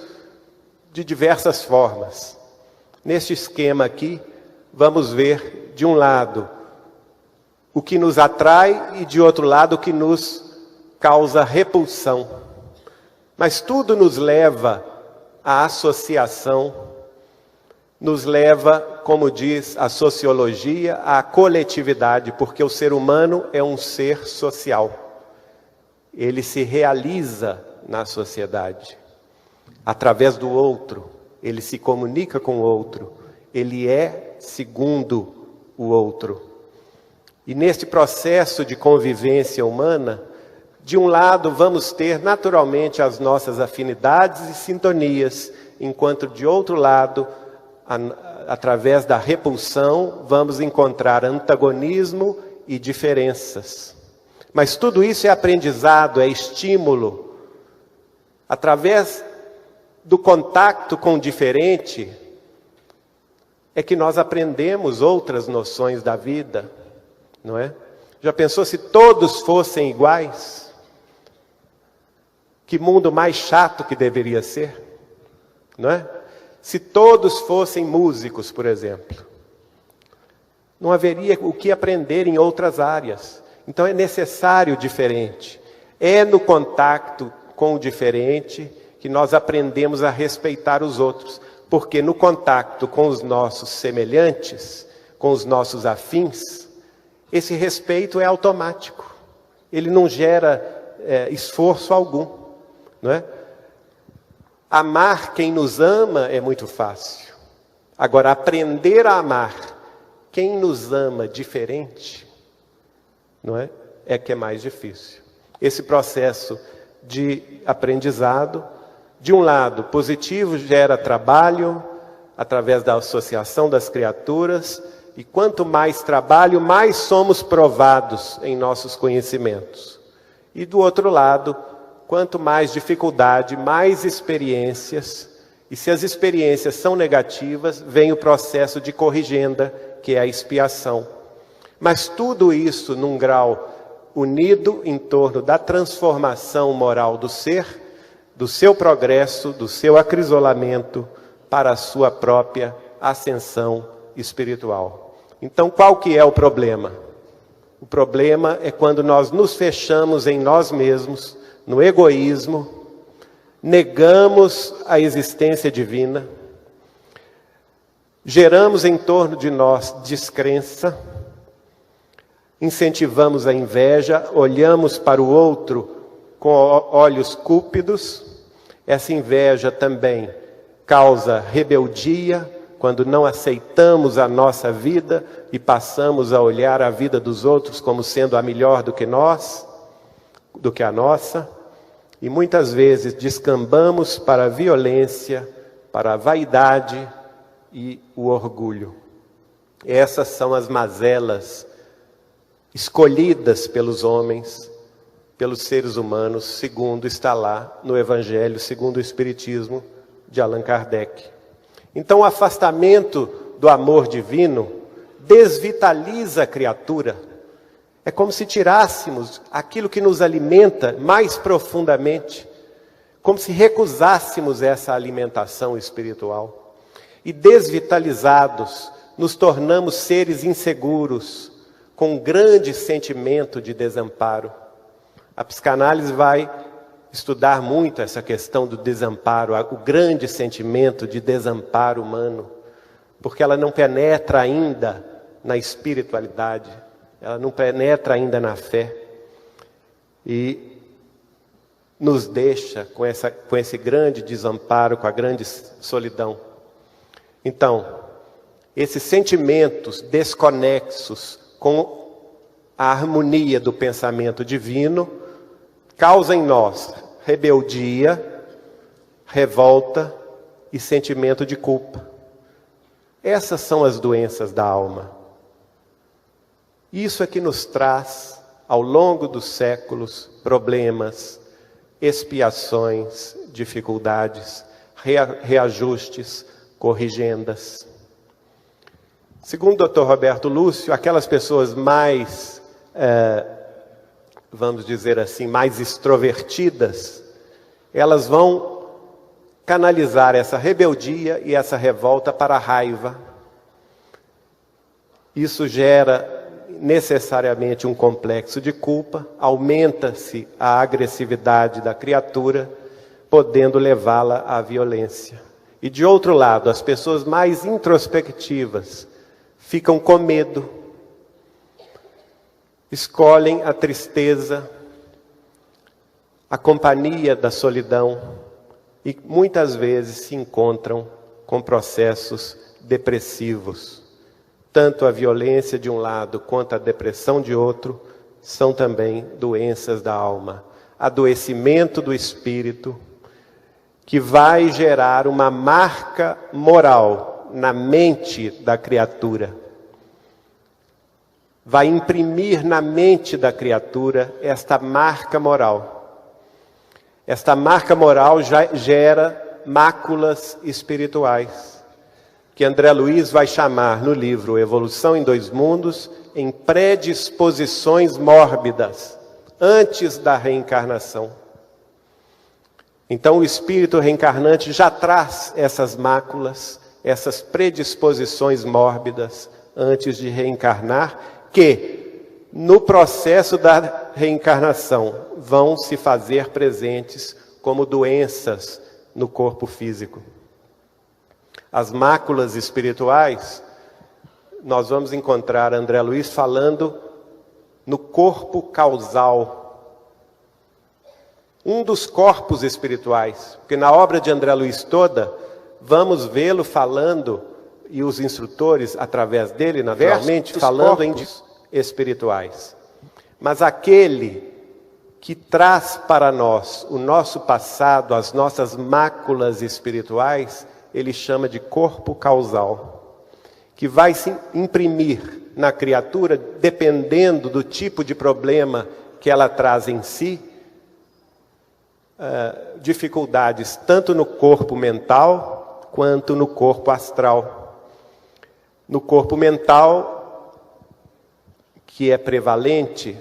de diversas formas. Neste esquema aqui, vamos ver, de um lado, o que nos atrai e, de outro lado, o que nos causa repulsão. Mas tudo nos leva à associação, nos leva, como diz a sociologia, à coletividade, porque o ser humano é um ser social. Ele se realiza na sociedade. Através do outro, ele se comunica com o outro, ele é segundo o outro. E neste processo de convivência humana, de um lado vamos ter naturalmente as nossas afinidades e sintonias, enquanto de outro lado, através da repulsão, vamos encontrar antagonismo e diferenças. Mas tudo isso é aprendizado, é estímulo. Através do contato com o diferente, é que nós aprendemos outras noções da vida, não é? Já pensou se todos fossem iguais? Que mundo mais chato que deveria ser, não é? Se todos fossem músicos, por exemplo, não haveria o que aprender em outras áreas. Então é necessário o diferente. É no contato com o diferente que nós aprendemos a respeitar os outros. Porque no contato com os nossos semelhantes, com os nossos afins, esse respeito é automático. Ele não gera esforço algum, não é? Amar quem nos ama é muito fácil. Agora, aprender a amar quem nos ama diferente, não é? É que é mais difícil. Esse processo de aprendizado, de um lado, positivo, gera trabalho, através da associação das criaturas, e quanto mais trabalho, mais somos provados em nossos conhecimentos. E do outro lado, quanto mais dificuldade, mais experiências, e se as experiências são negativas, vem o processo de corrigenda, que é a expiação. Mas tudo isso num grau unido em torno da transformação moral do ser, do seu progresso, do seu acrisolamento para a sua própria ascensão espiritual. Então, qual que é o problema? O problema é quando nós nos fechamos em nós mesmos, no egoísmo, negamos a existência divina, geramos em torno de nós descrença, incentivamos a inveja, olhamos para o outro com olhos cúpidos. Essa inveja também causa rebeldia, quando não aceitamos a nossa vida e passamos a olhar a vida dos outros como sendo a melhor do que nós, do que a nossa. E muitas vezes descambamos para a violência, para a vaidade e o orgulho. Essas são as mazelas escolhidas pelos homens, pelos seres humanos, segundo está lá no Evangelho, segundo o Espiritismo de Allan Kardec. Então o afastamento do amor divino desvitaliza a criatura. É como se tirássemos aquilo que nos alimenta mais profundamente, como se recusássemos essa alimentação espiritual. E desvitalizados, nos tornamos seres inseguros, com um grande sentimento de desamparo. A psicanálise vai estudar muito essa questão do desamparo, o grande sentimento de desamparo humano, porque ela não penetra ainda na espiritualidade, ela não penetra ainda na fé, e nos deixa com esse grande desamparo, com a grande solidão. Então, esses sentimentos desconexos com a harmonia do pensamento divino causa em nós rebeldia, revolta e sentimento de culpa. Essas são as doenças da alma. Isso é que nos traz, ao longo dos séculos, problemas, expiações, dificuldades, reajustes, corrigendas. Segundo o Dr. Roberto Lúcio, aquelas pessoas mais, vamos dizer assim, mais extrovertidas, elas vão canalizar essa rebeldia e essa revolta para a raiva. Isso gera necessariamente um complexo de culpa, aumenta-se a agressividade da criatura, podendo levá-la à violência. E de outro lado, as pessoas mais introspectivas ficam com medo, escolhem a tristeza, a companhia da solidão e muitas vezes se encontram com processos depressivos. Tanto a violência de um lado quanto a depressão de outro são também doenças da alma. Adoecimento do espírito que vai gerar uma marca moral na mente da criatura. Vai imprimir na mente da criatura esta marca moral. Esta marca moral já gera máculas espirituais, que André Luiz vai chamar no livro Evolução em Dois Mundos, em predisposições mórbidas, antes da reencarnação. Então o espírito reencarnante já traz essas máculas, essas predisposições mórbidas, antes de reencarnar, que no processo da reencarnação vão se fazer presentes como doenças no corpo físico. As máculas espirituais, nós vamos encontrar André Luiz falando no corpo causal. Um dos corpos espirituais, porque na obra de André Luiz toda, vamos vê-lo falando, e os instrutores, através dele, naturalmente, falando em espirituais. Mas aquele que traz para nós o nosso passado, as nossas máculas espirituais, ele chama de corpo causal, que vai se imprimir na criatura, dependendo do tipo de problema que ela traz em si, dificuldades tanto no corpo mental, quanto no corpo astral. No corpo mental, que é prevalente,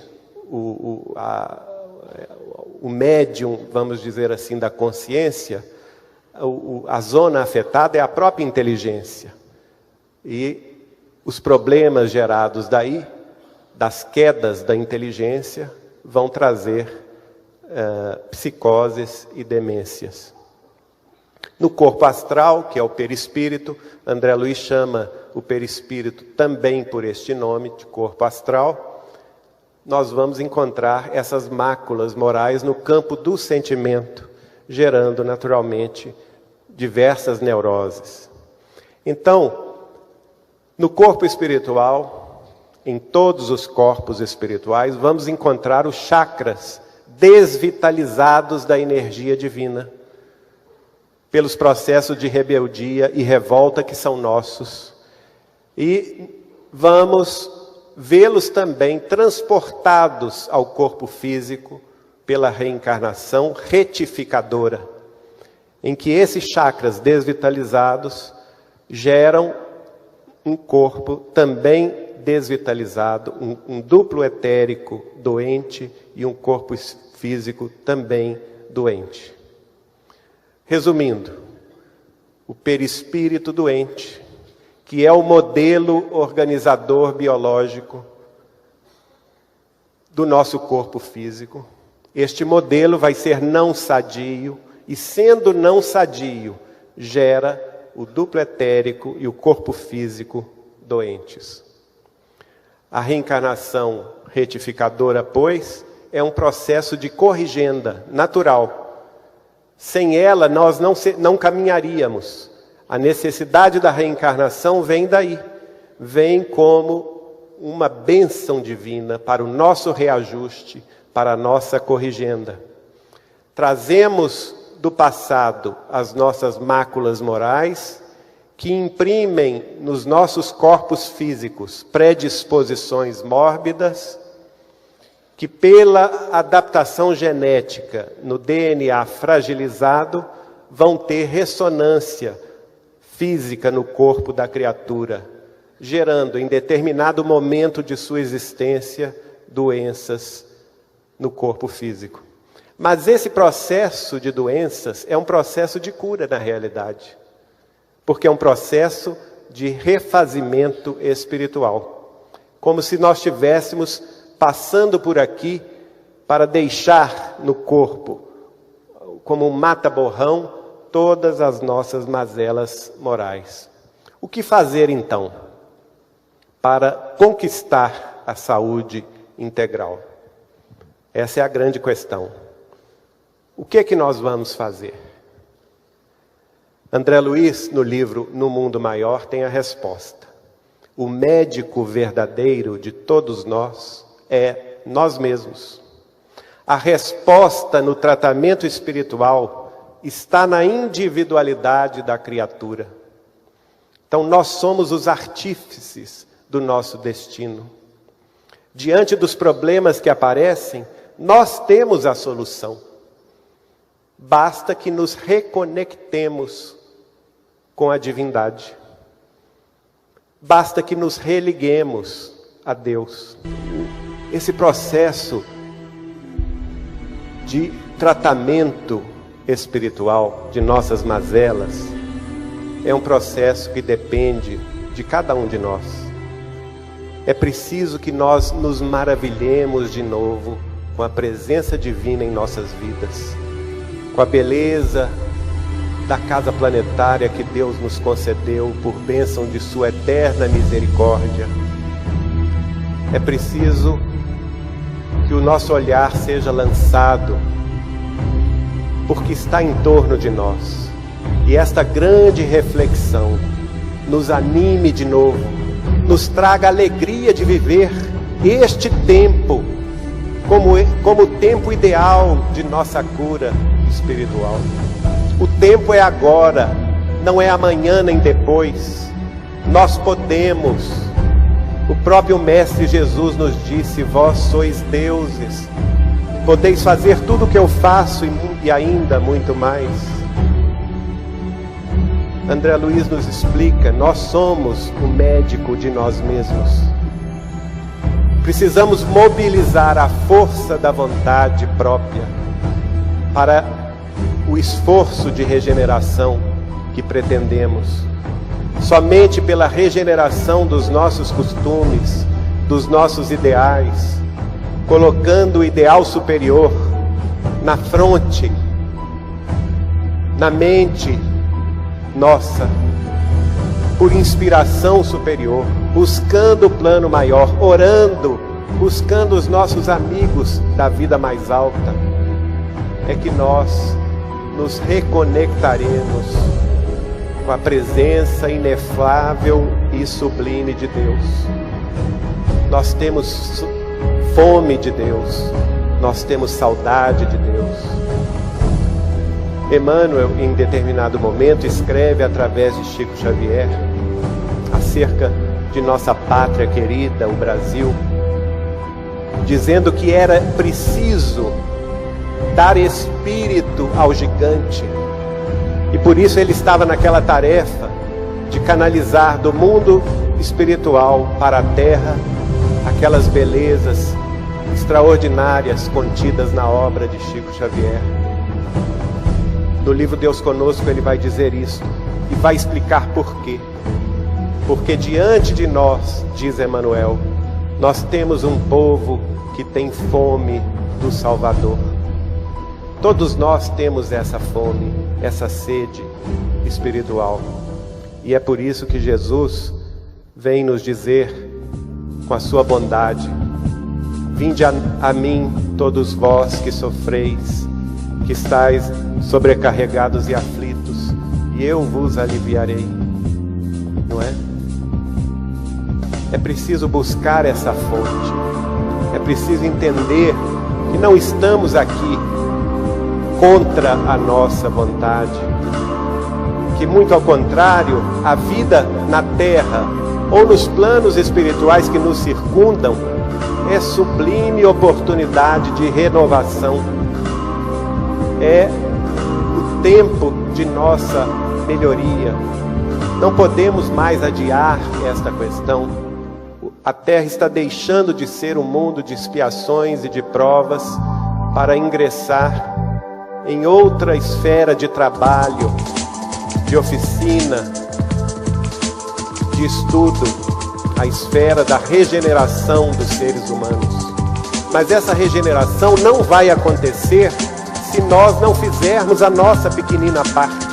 o médium, vamos dizer assim, da consciência, a zona afetada é a própria inteligência. E os problemas gerados daí, das quedas da inteligência, vão trazer psicoses e demências. No corpo astral, que é o perispírito, André Luiz chama o perispírito também por este nome, de corpo astral, nós vamos encontrar essas máculas morais no campo do sentimento, gerando naturalmente diversas neuroses. Então, no corpo espiritual, em todos os corpos espirituais, vamos encontrar os chakras desvitalizados da energia divina, pelos processos de rebeldia e revolta que são nossos. E vamos vê-los também transportados ao corpo físico pela reencarnação retificadora, em que esses chakras desvitalizados geram um corpo também desvitalizado, um duplo etérico doente e um corpo físico também doente. Resumindo, o perispírito doente, que é o modelo organizador biológico do nosso corpo físico, este modelo vai ser não sadio, e sendo não sadio, gera o duplo etérico e o corpo físico doentes. A reencarnação retificadora, pois, é um processo de corrigenda natural. Sem ela, nós não caminharíamos. A necessidade da reencarnação vem daí. Vem como uma bênção divina para o nosso reajuste, para a nossa corrigenda. Trazemos do passado as nossas máculas morais, que imprimem nos nossos corpos físicos predisposições mórbidas, que pela adaptação genética no DNA fragilizado, vão ter ressonância física no corpo da criatura, gerando em determinado momento de sua existência doenças no corpo físico. Mas esse processo de doenças é um processo de cura na realidade, porque é um processo de refazimento espiritual, como se nós estivéssemos passando por aqui para deixar no corpo, como um mata-borrão, todas as nossas mazelas morais. O que fazer então para conquistar a saúde integral? Essa é a grande questão. O que é que nós vamos fazer? André Luiz, no livro No Mundo Maior, tem a resposta. O médico verdadeiro de todos nós é nós mesmos. A resposta no tratamento espiritual está na individualidade da criatura. Então nós somos os artífices do nosso destino. Diante dos problemas que aparecem, nós temos a solução. Basta que nos reconectemos com a divindade. Basta que nos religuemos a Deus. Esse processo de tratamento espiritual de nossas mazelas é um processo que depende de cada um de nós. É preciso que nós nos maravilhemos de novo com a presença divina em nossas vidas, com a beleza da casa planetária que Deus nos concedeu por bênção de sua eterna misericórdia. É preciso que o nosso olhar seja lançado porque está em torno de nós. E esta grande reflexão nos anime de novo, nos traga a alegria de viver este tempo como o tempo ideal de nossa cura espiritual. O tempo é agora, não é amanhã nem depois. Nós podemos. O próprio Mestre Jesus nos disse: vós sois deuses, podeis fazer tudo o que eu faço e ainda muito mais. André Luiz nos explica: nós somos o médico de nós mesmos. Precisamos mobilizar a força da vontade própria para o esforço de regeneração que pretendemos. Somente pela regeneração dos nossos costumes, dos nossos ideais, colocando o ideal superior na fronte, na mente nossa, por inspiração superior, buscando o plano maior, orando, buscando os nossos amigos da vida mais alta, é que nós nos reconectaremos com a presença inefável e sublime de Deus. Nós temos fome de Deus, nós temos saudade de Deus. Emmanuel, em determinado momento, escreve através de Chico Xavier acerca de nossa pátria querida, o Brasil, dizendo que era preciso dar espírito ao gigante, e por isso ele estava naquela tarefa de canalizar do mundo espiritual para a terra aquelas belezas extraordinárias contidas na obra de Chico Xavier. No livro Deus Conosco ele vai dizer isso e vai explicar por quê. Porque diante de nós, diz Emmanuel, nós temos um povo que tem fome do Salvador. Todos nós temos essa fome, essa sede espiritual. E é por isso que Jesus vem nos dizer, com a sua bondade: vinde a mim, todos vós que sofreis, que estáis sobrecarregados e aflitos, e eu vos aliviarei. Não é? É preciso buscar essa fonte. É preciso entender que não estamos aqui contra a nossa vontade, que muito ao contrário, a vida na terra ou nos planos espirituais que nos circundam é sublime oportunidade de renovação. É o tempo de nossa melhoria. Não podemos mais adiar esta questão. A terra está deixando de ser um mundo de expiações e de provas para ingressar em outra esfera de trabalho, de oficina, de estudo, a esfera da regeneração dos seres humanos. Mas essa regeneração não vai acontecer se nós não fizermos a nossa pequenina parte.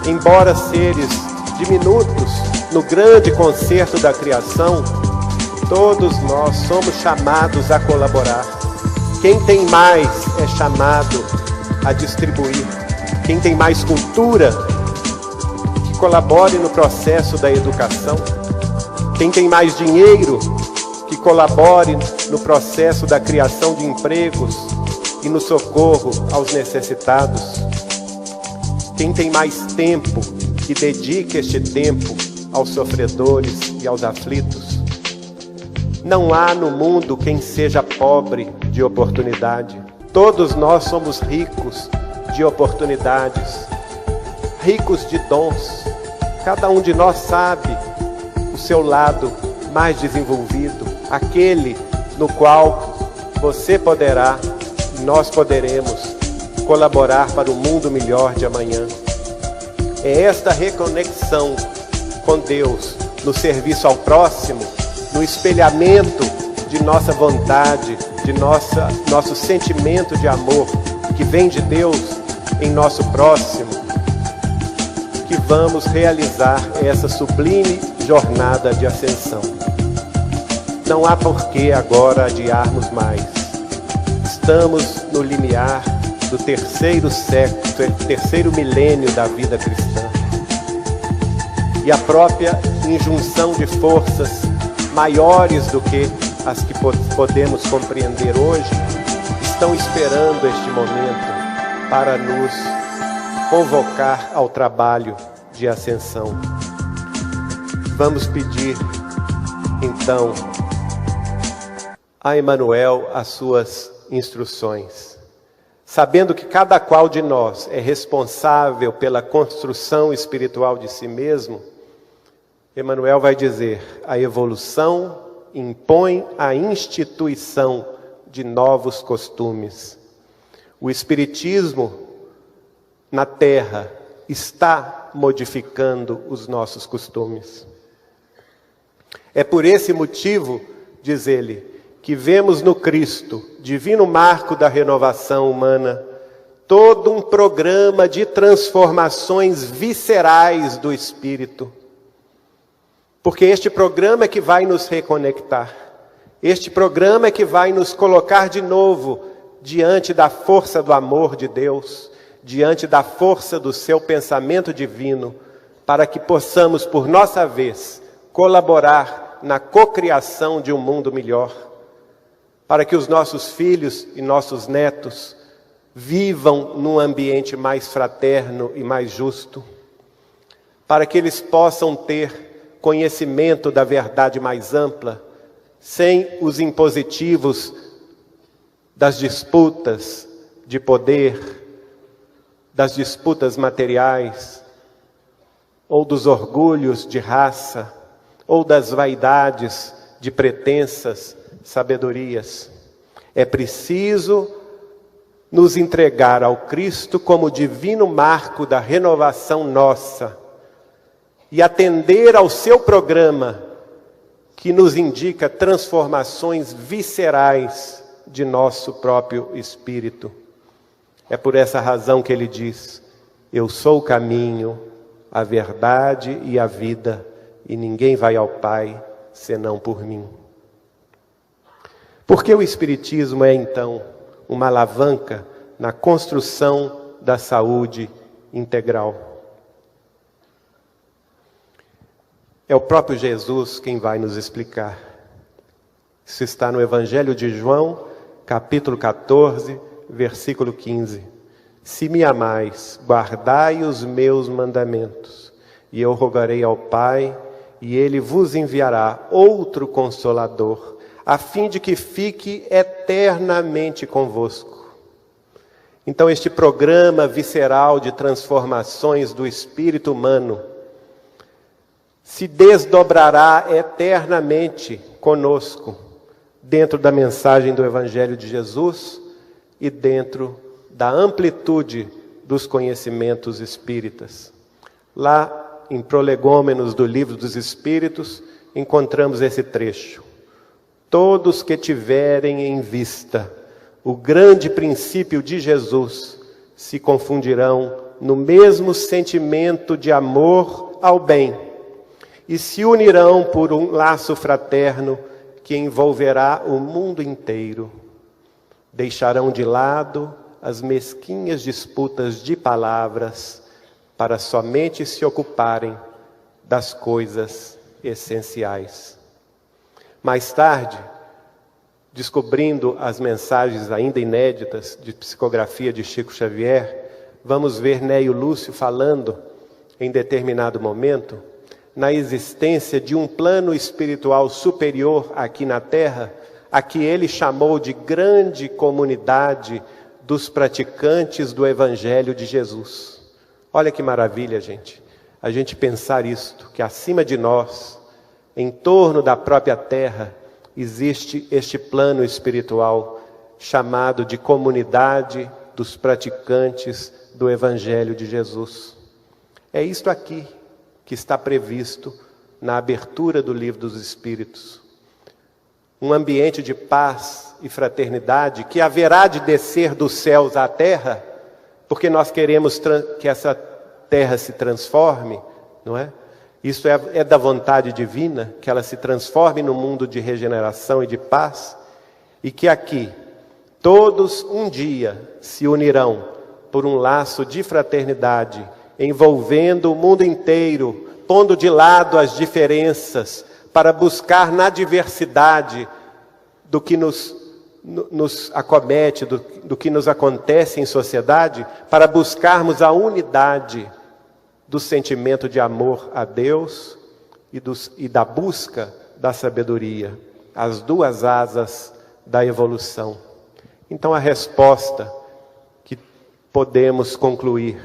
Embora seres diminutos no grande concerto da criação, todos nós somos chamados a colaborar. Quem tem mais é chamado a distribuir. Quem tem mais cultura, que colabore no processo da educação. Quem tem mais dinheiro, que colabore no processo da criação de empregos e no socorro aos necessitados. Quem tem mais tempo, que dedique este tempo aos sofredores e aos aflitos. Não há no mundo quem seja pobre de oportunidade. Todos nós somos ricos de oportunidades, ricos de dons. Cada um de nós sabe o seu lado mais desenvolvido, aquele no qual você poderá, nós poderemos colaborar para um mundo melhor de amanhã. É esta reconexão com Deus, no serviço ao próximo, no espelhamento de nossa vontade, de nosso sentimento de amor, que vem de Deus em nosso próximo, que vamos realizar essa sublime jornada de ascensão. Não há por que agora adiarmos mais. Estamos no limiar do terceiro século, terceiro milênio da vida cristã. E a própria injunção de forças maiores do que as que podemos compreender hoje, estão esperando este momento para nos convocar ao trabalho de ascensão. Vamos pedir, então, a Emmanuel as suas instruções, sabendo que cada qual de nós é responsável pela construção espiritual de si mesmo. Emmanuel vai dizer: a evolução impõe a instituição de novos costumes. O Espiritismo na Terra está modificando os nossos costumes. É por esse motivo, diz ele, que vemos no Cristo, divino marco da renovação humana, todo um programa de transformações viscerais do espírito. Porque este programa é que vai nos reconectar. Este programa é que vai nos colocar de novo diante da força do amor de Deus, diante da força do seu pensamento divino, para que possamos, por nossa vez, colaborar na cocriação de um mundo melhor, para que os nossos filhos e nossos netos vivam num ambiente mais fraterno e mais justo, para que eles possam ter conhecimento da verdade mais ampla, sem os impositivos das disputas de poder, das disputas materiais, ou dos orgulhos de raça, ou das vaidades de pretensas sabedorias. É preciso nos entregar ao Cristo como divino marco da renovação nossa, e atender ao seu programa, que nos indica transformações viscerais de nosso próprio espírito. É por essa razão que ele diz: eu sou o caminho, a verdade e a vida, e ninguém vai ao Pai senão por mim. Porque o Espiritismo é, então, uma alavanca na construção da saúde integral. É o próprio Jesus quem vai nos explicar. Isso está no Evangelho de João, capítulo 14, versículo 15. Se me amais, guardai os meus mandamentos, e eu rogarei ao Pai, e Ele vos enviará outro Consolador, a fim de que fique eternamente convosco. Então este programa visceral de transformações do espírito humano se desdobrará eternamente conosco, dentro da mensagem do Evangelho de Jesus e dentro da amplitude dos conhecimentos espíritas. Lá em Prolegômenos do Livro dos Espíritos, encontramos esse trecho. Todos que tiverem em vista o grande princípio de Jesus se confundirão no mesmo sentimento de amor ao bem e se unirão por um laço fraterno que envolverá o mundo inteiro. Deixarão de lado as mesquinhas disputas de palavras para somente se ocuparem das coisas essenciais. Mais tarde, descobrindo as mensagens ainda inéditas de psicografia de Chico Xavier, vamos ver Neio Lúcio falando, em determinado momento, na existência de um plano espiritual superior aqui na Terra, a que ele chamou de grande comunidade dos praticantes do Evangelho de Jesus. Olha que maravilha, gente. A gente pensar isto, que acima de nós, em torno da própria Terra, existe este plano espiritual chamado de comunidade dos praticantes do Evangelho de Jesus. É isto aqui que está previsto na abertura do Livro dos Espíritos. Um ambiente de paz e fraternidade que haverá de descer dos céus à terra, porque nós queremos que essa terra se transforme, não é? Isso é da vontade divina, que ela se transforme num mundo de regeneração e de paz, e que aqui todos um dia se unirão por um laço de fraternidade, envolvendo o mundo inteiro, pondo de lado as diferenças, para buscar na diversidade do que nos acomete, do que nos acontece em sociedade, para buscarmos a unidade do sentimento de amor a Deus e da busca da sabedoria, as duas asas da evolução. Então a resposta que podemos concluir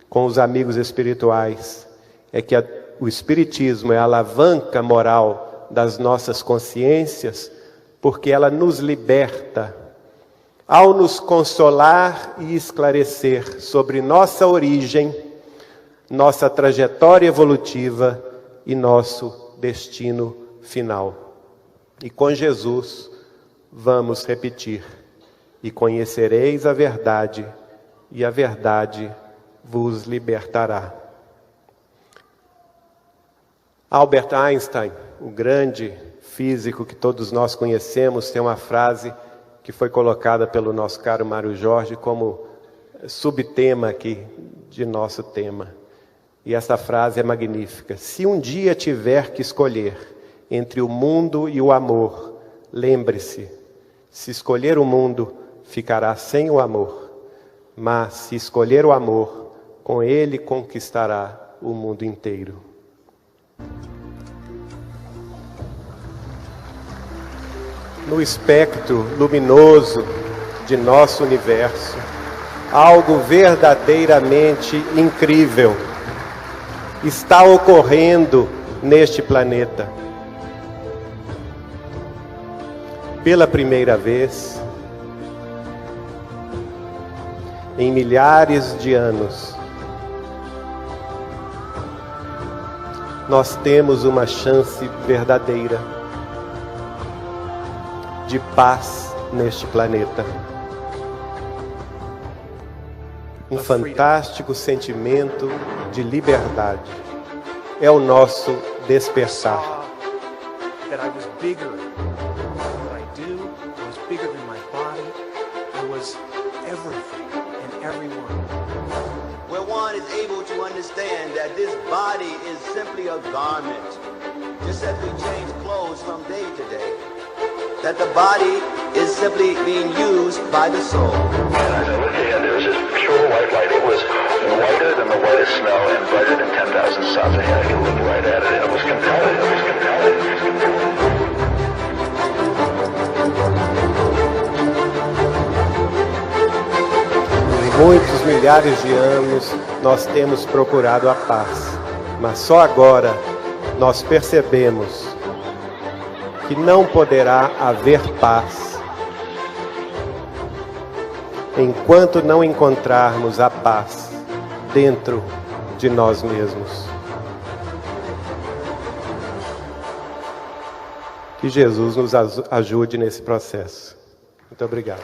com os amigos espirituais é que o Espiritismo é a alavanca moral das nossas consciências, porque ela nos liberta ao nos consolar e esclarecer sobre nossa origem, nossa trajetória evolutiva e nosso destino final. E com Jesus, vamos repetir: e conhecereis a verdade, e a verdade vos libertará. Albert Einstein, o grande físico que todos nós conhecemos, tem uma frase que foi colocada pelo nosso caro Mário Jorge como subtema aqui de nosso tema. E essa frase é magnífica: se um dia tiver que escolher entre o mundo e o amor, lembre-se, se escolher o mundo, ficará sem o amor, mas se escolher o amor, com ele conquistará o mundo inteiro. No espectro luminoso de nosso universo, algo verdadeiramente incrível está ocorrendo neste planeta. Pela primeira vez, em milhares de anos, nós temos uma chance verdadeira de paz neste planeta. Um fantástico sentimento de liberdade é o nosso despertar. Where one is able to understand that this body is simply a garment, just as we change clothes from day to day, that the body is simply being used by the soul. And as I looked ahead, there was this pure white light. It was whiter than the whitest snow and brighter than 10,000 suns ahead. I could look right at it. It was compelling. It was compelling. It was compelling. Muitos milhares de anos nós temos procurado a paz, mas só agora nós percebemos que não poderá haver paz enquanto não encontrarmos a paz dentro de nós mesmos. Que Jesus nos ajude nesse processo. Muito obrigado.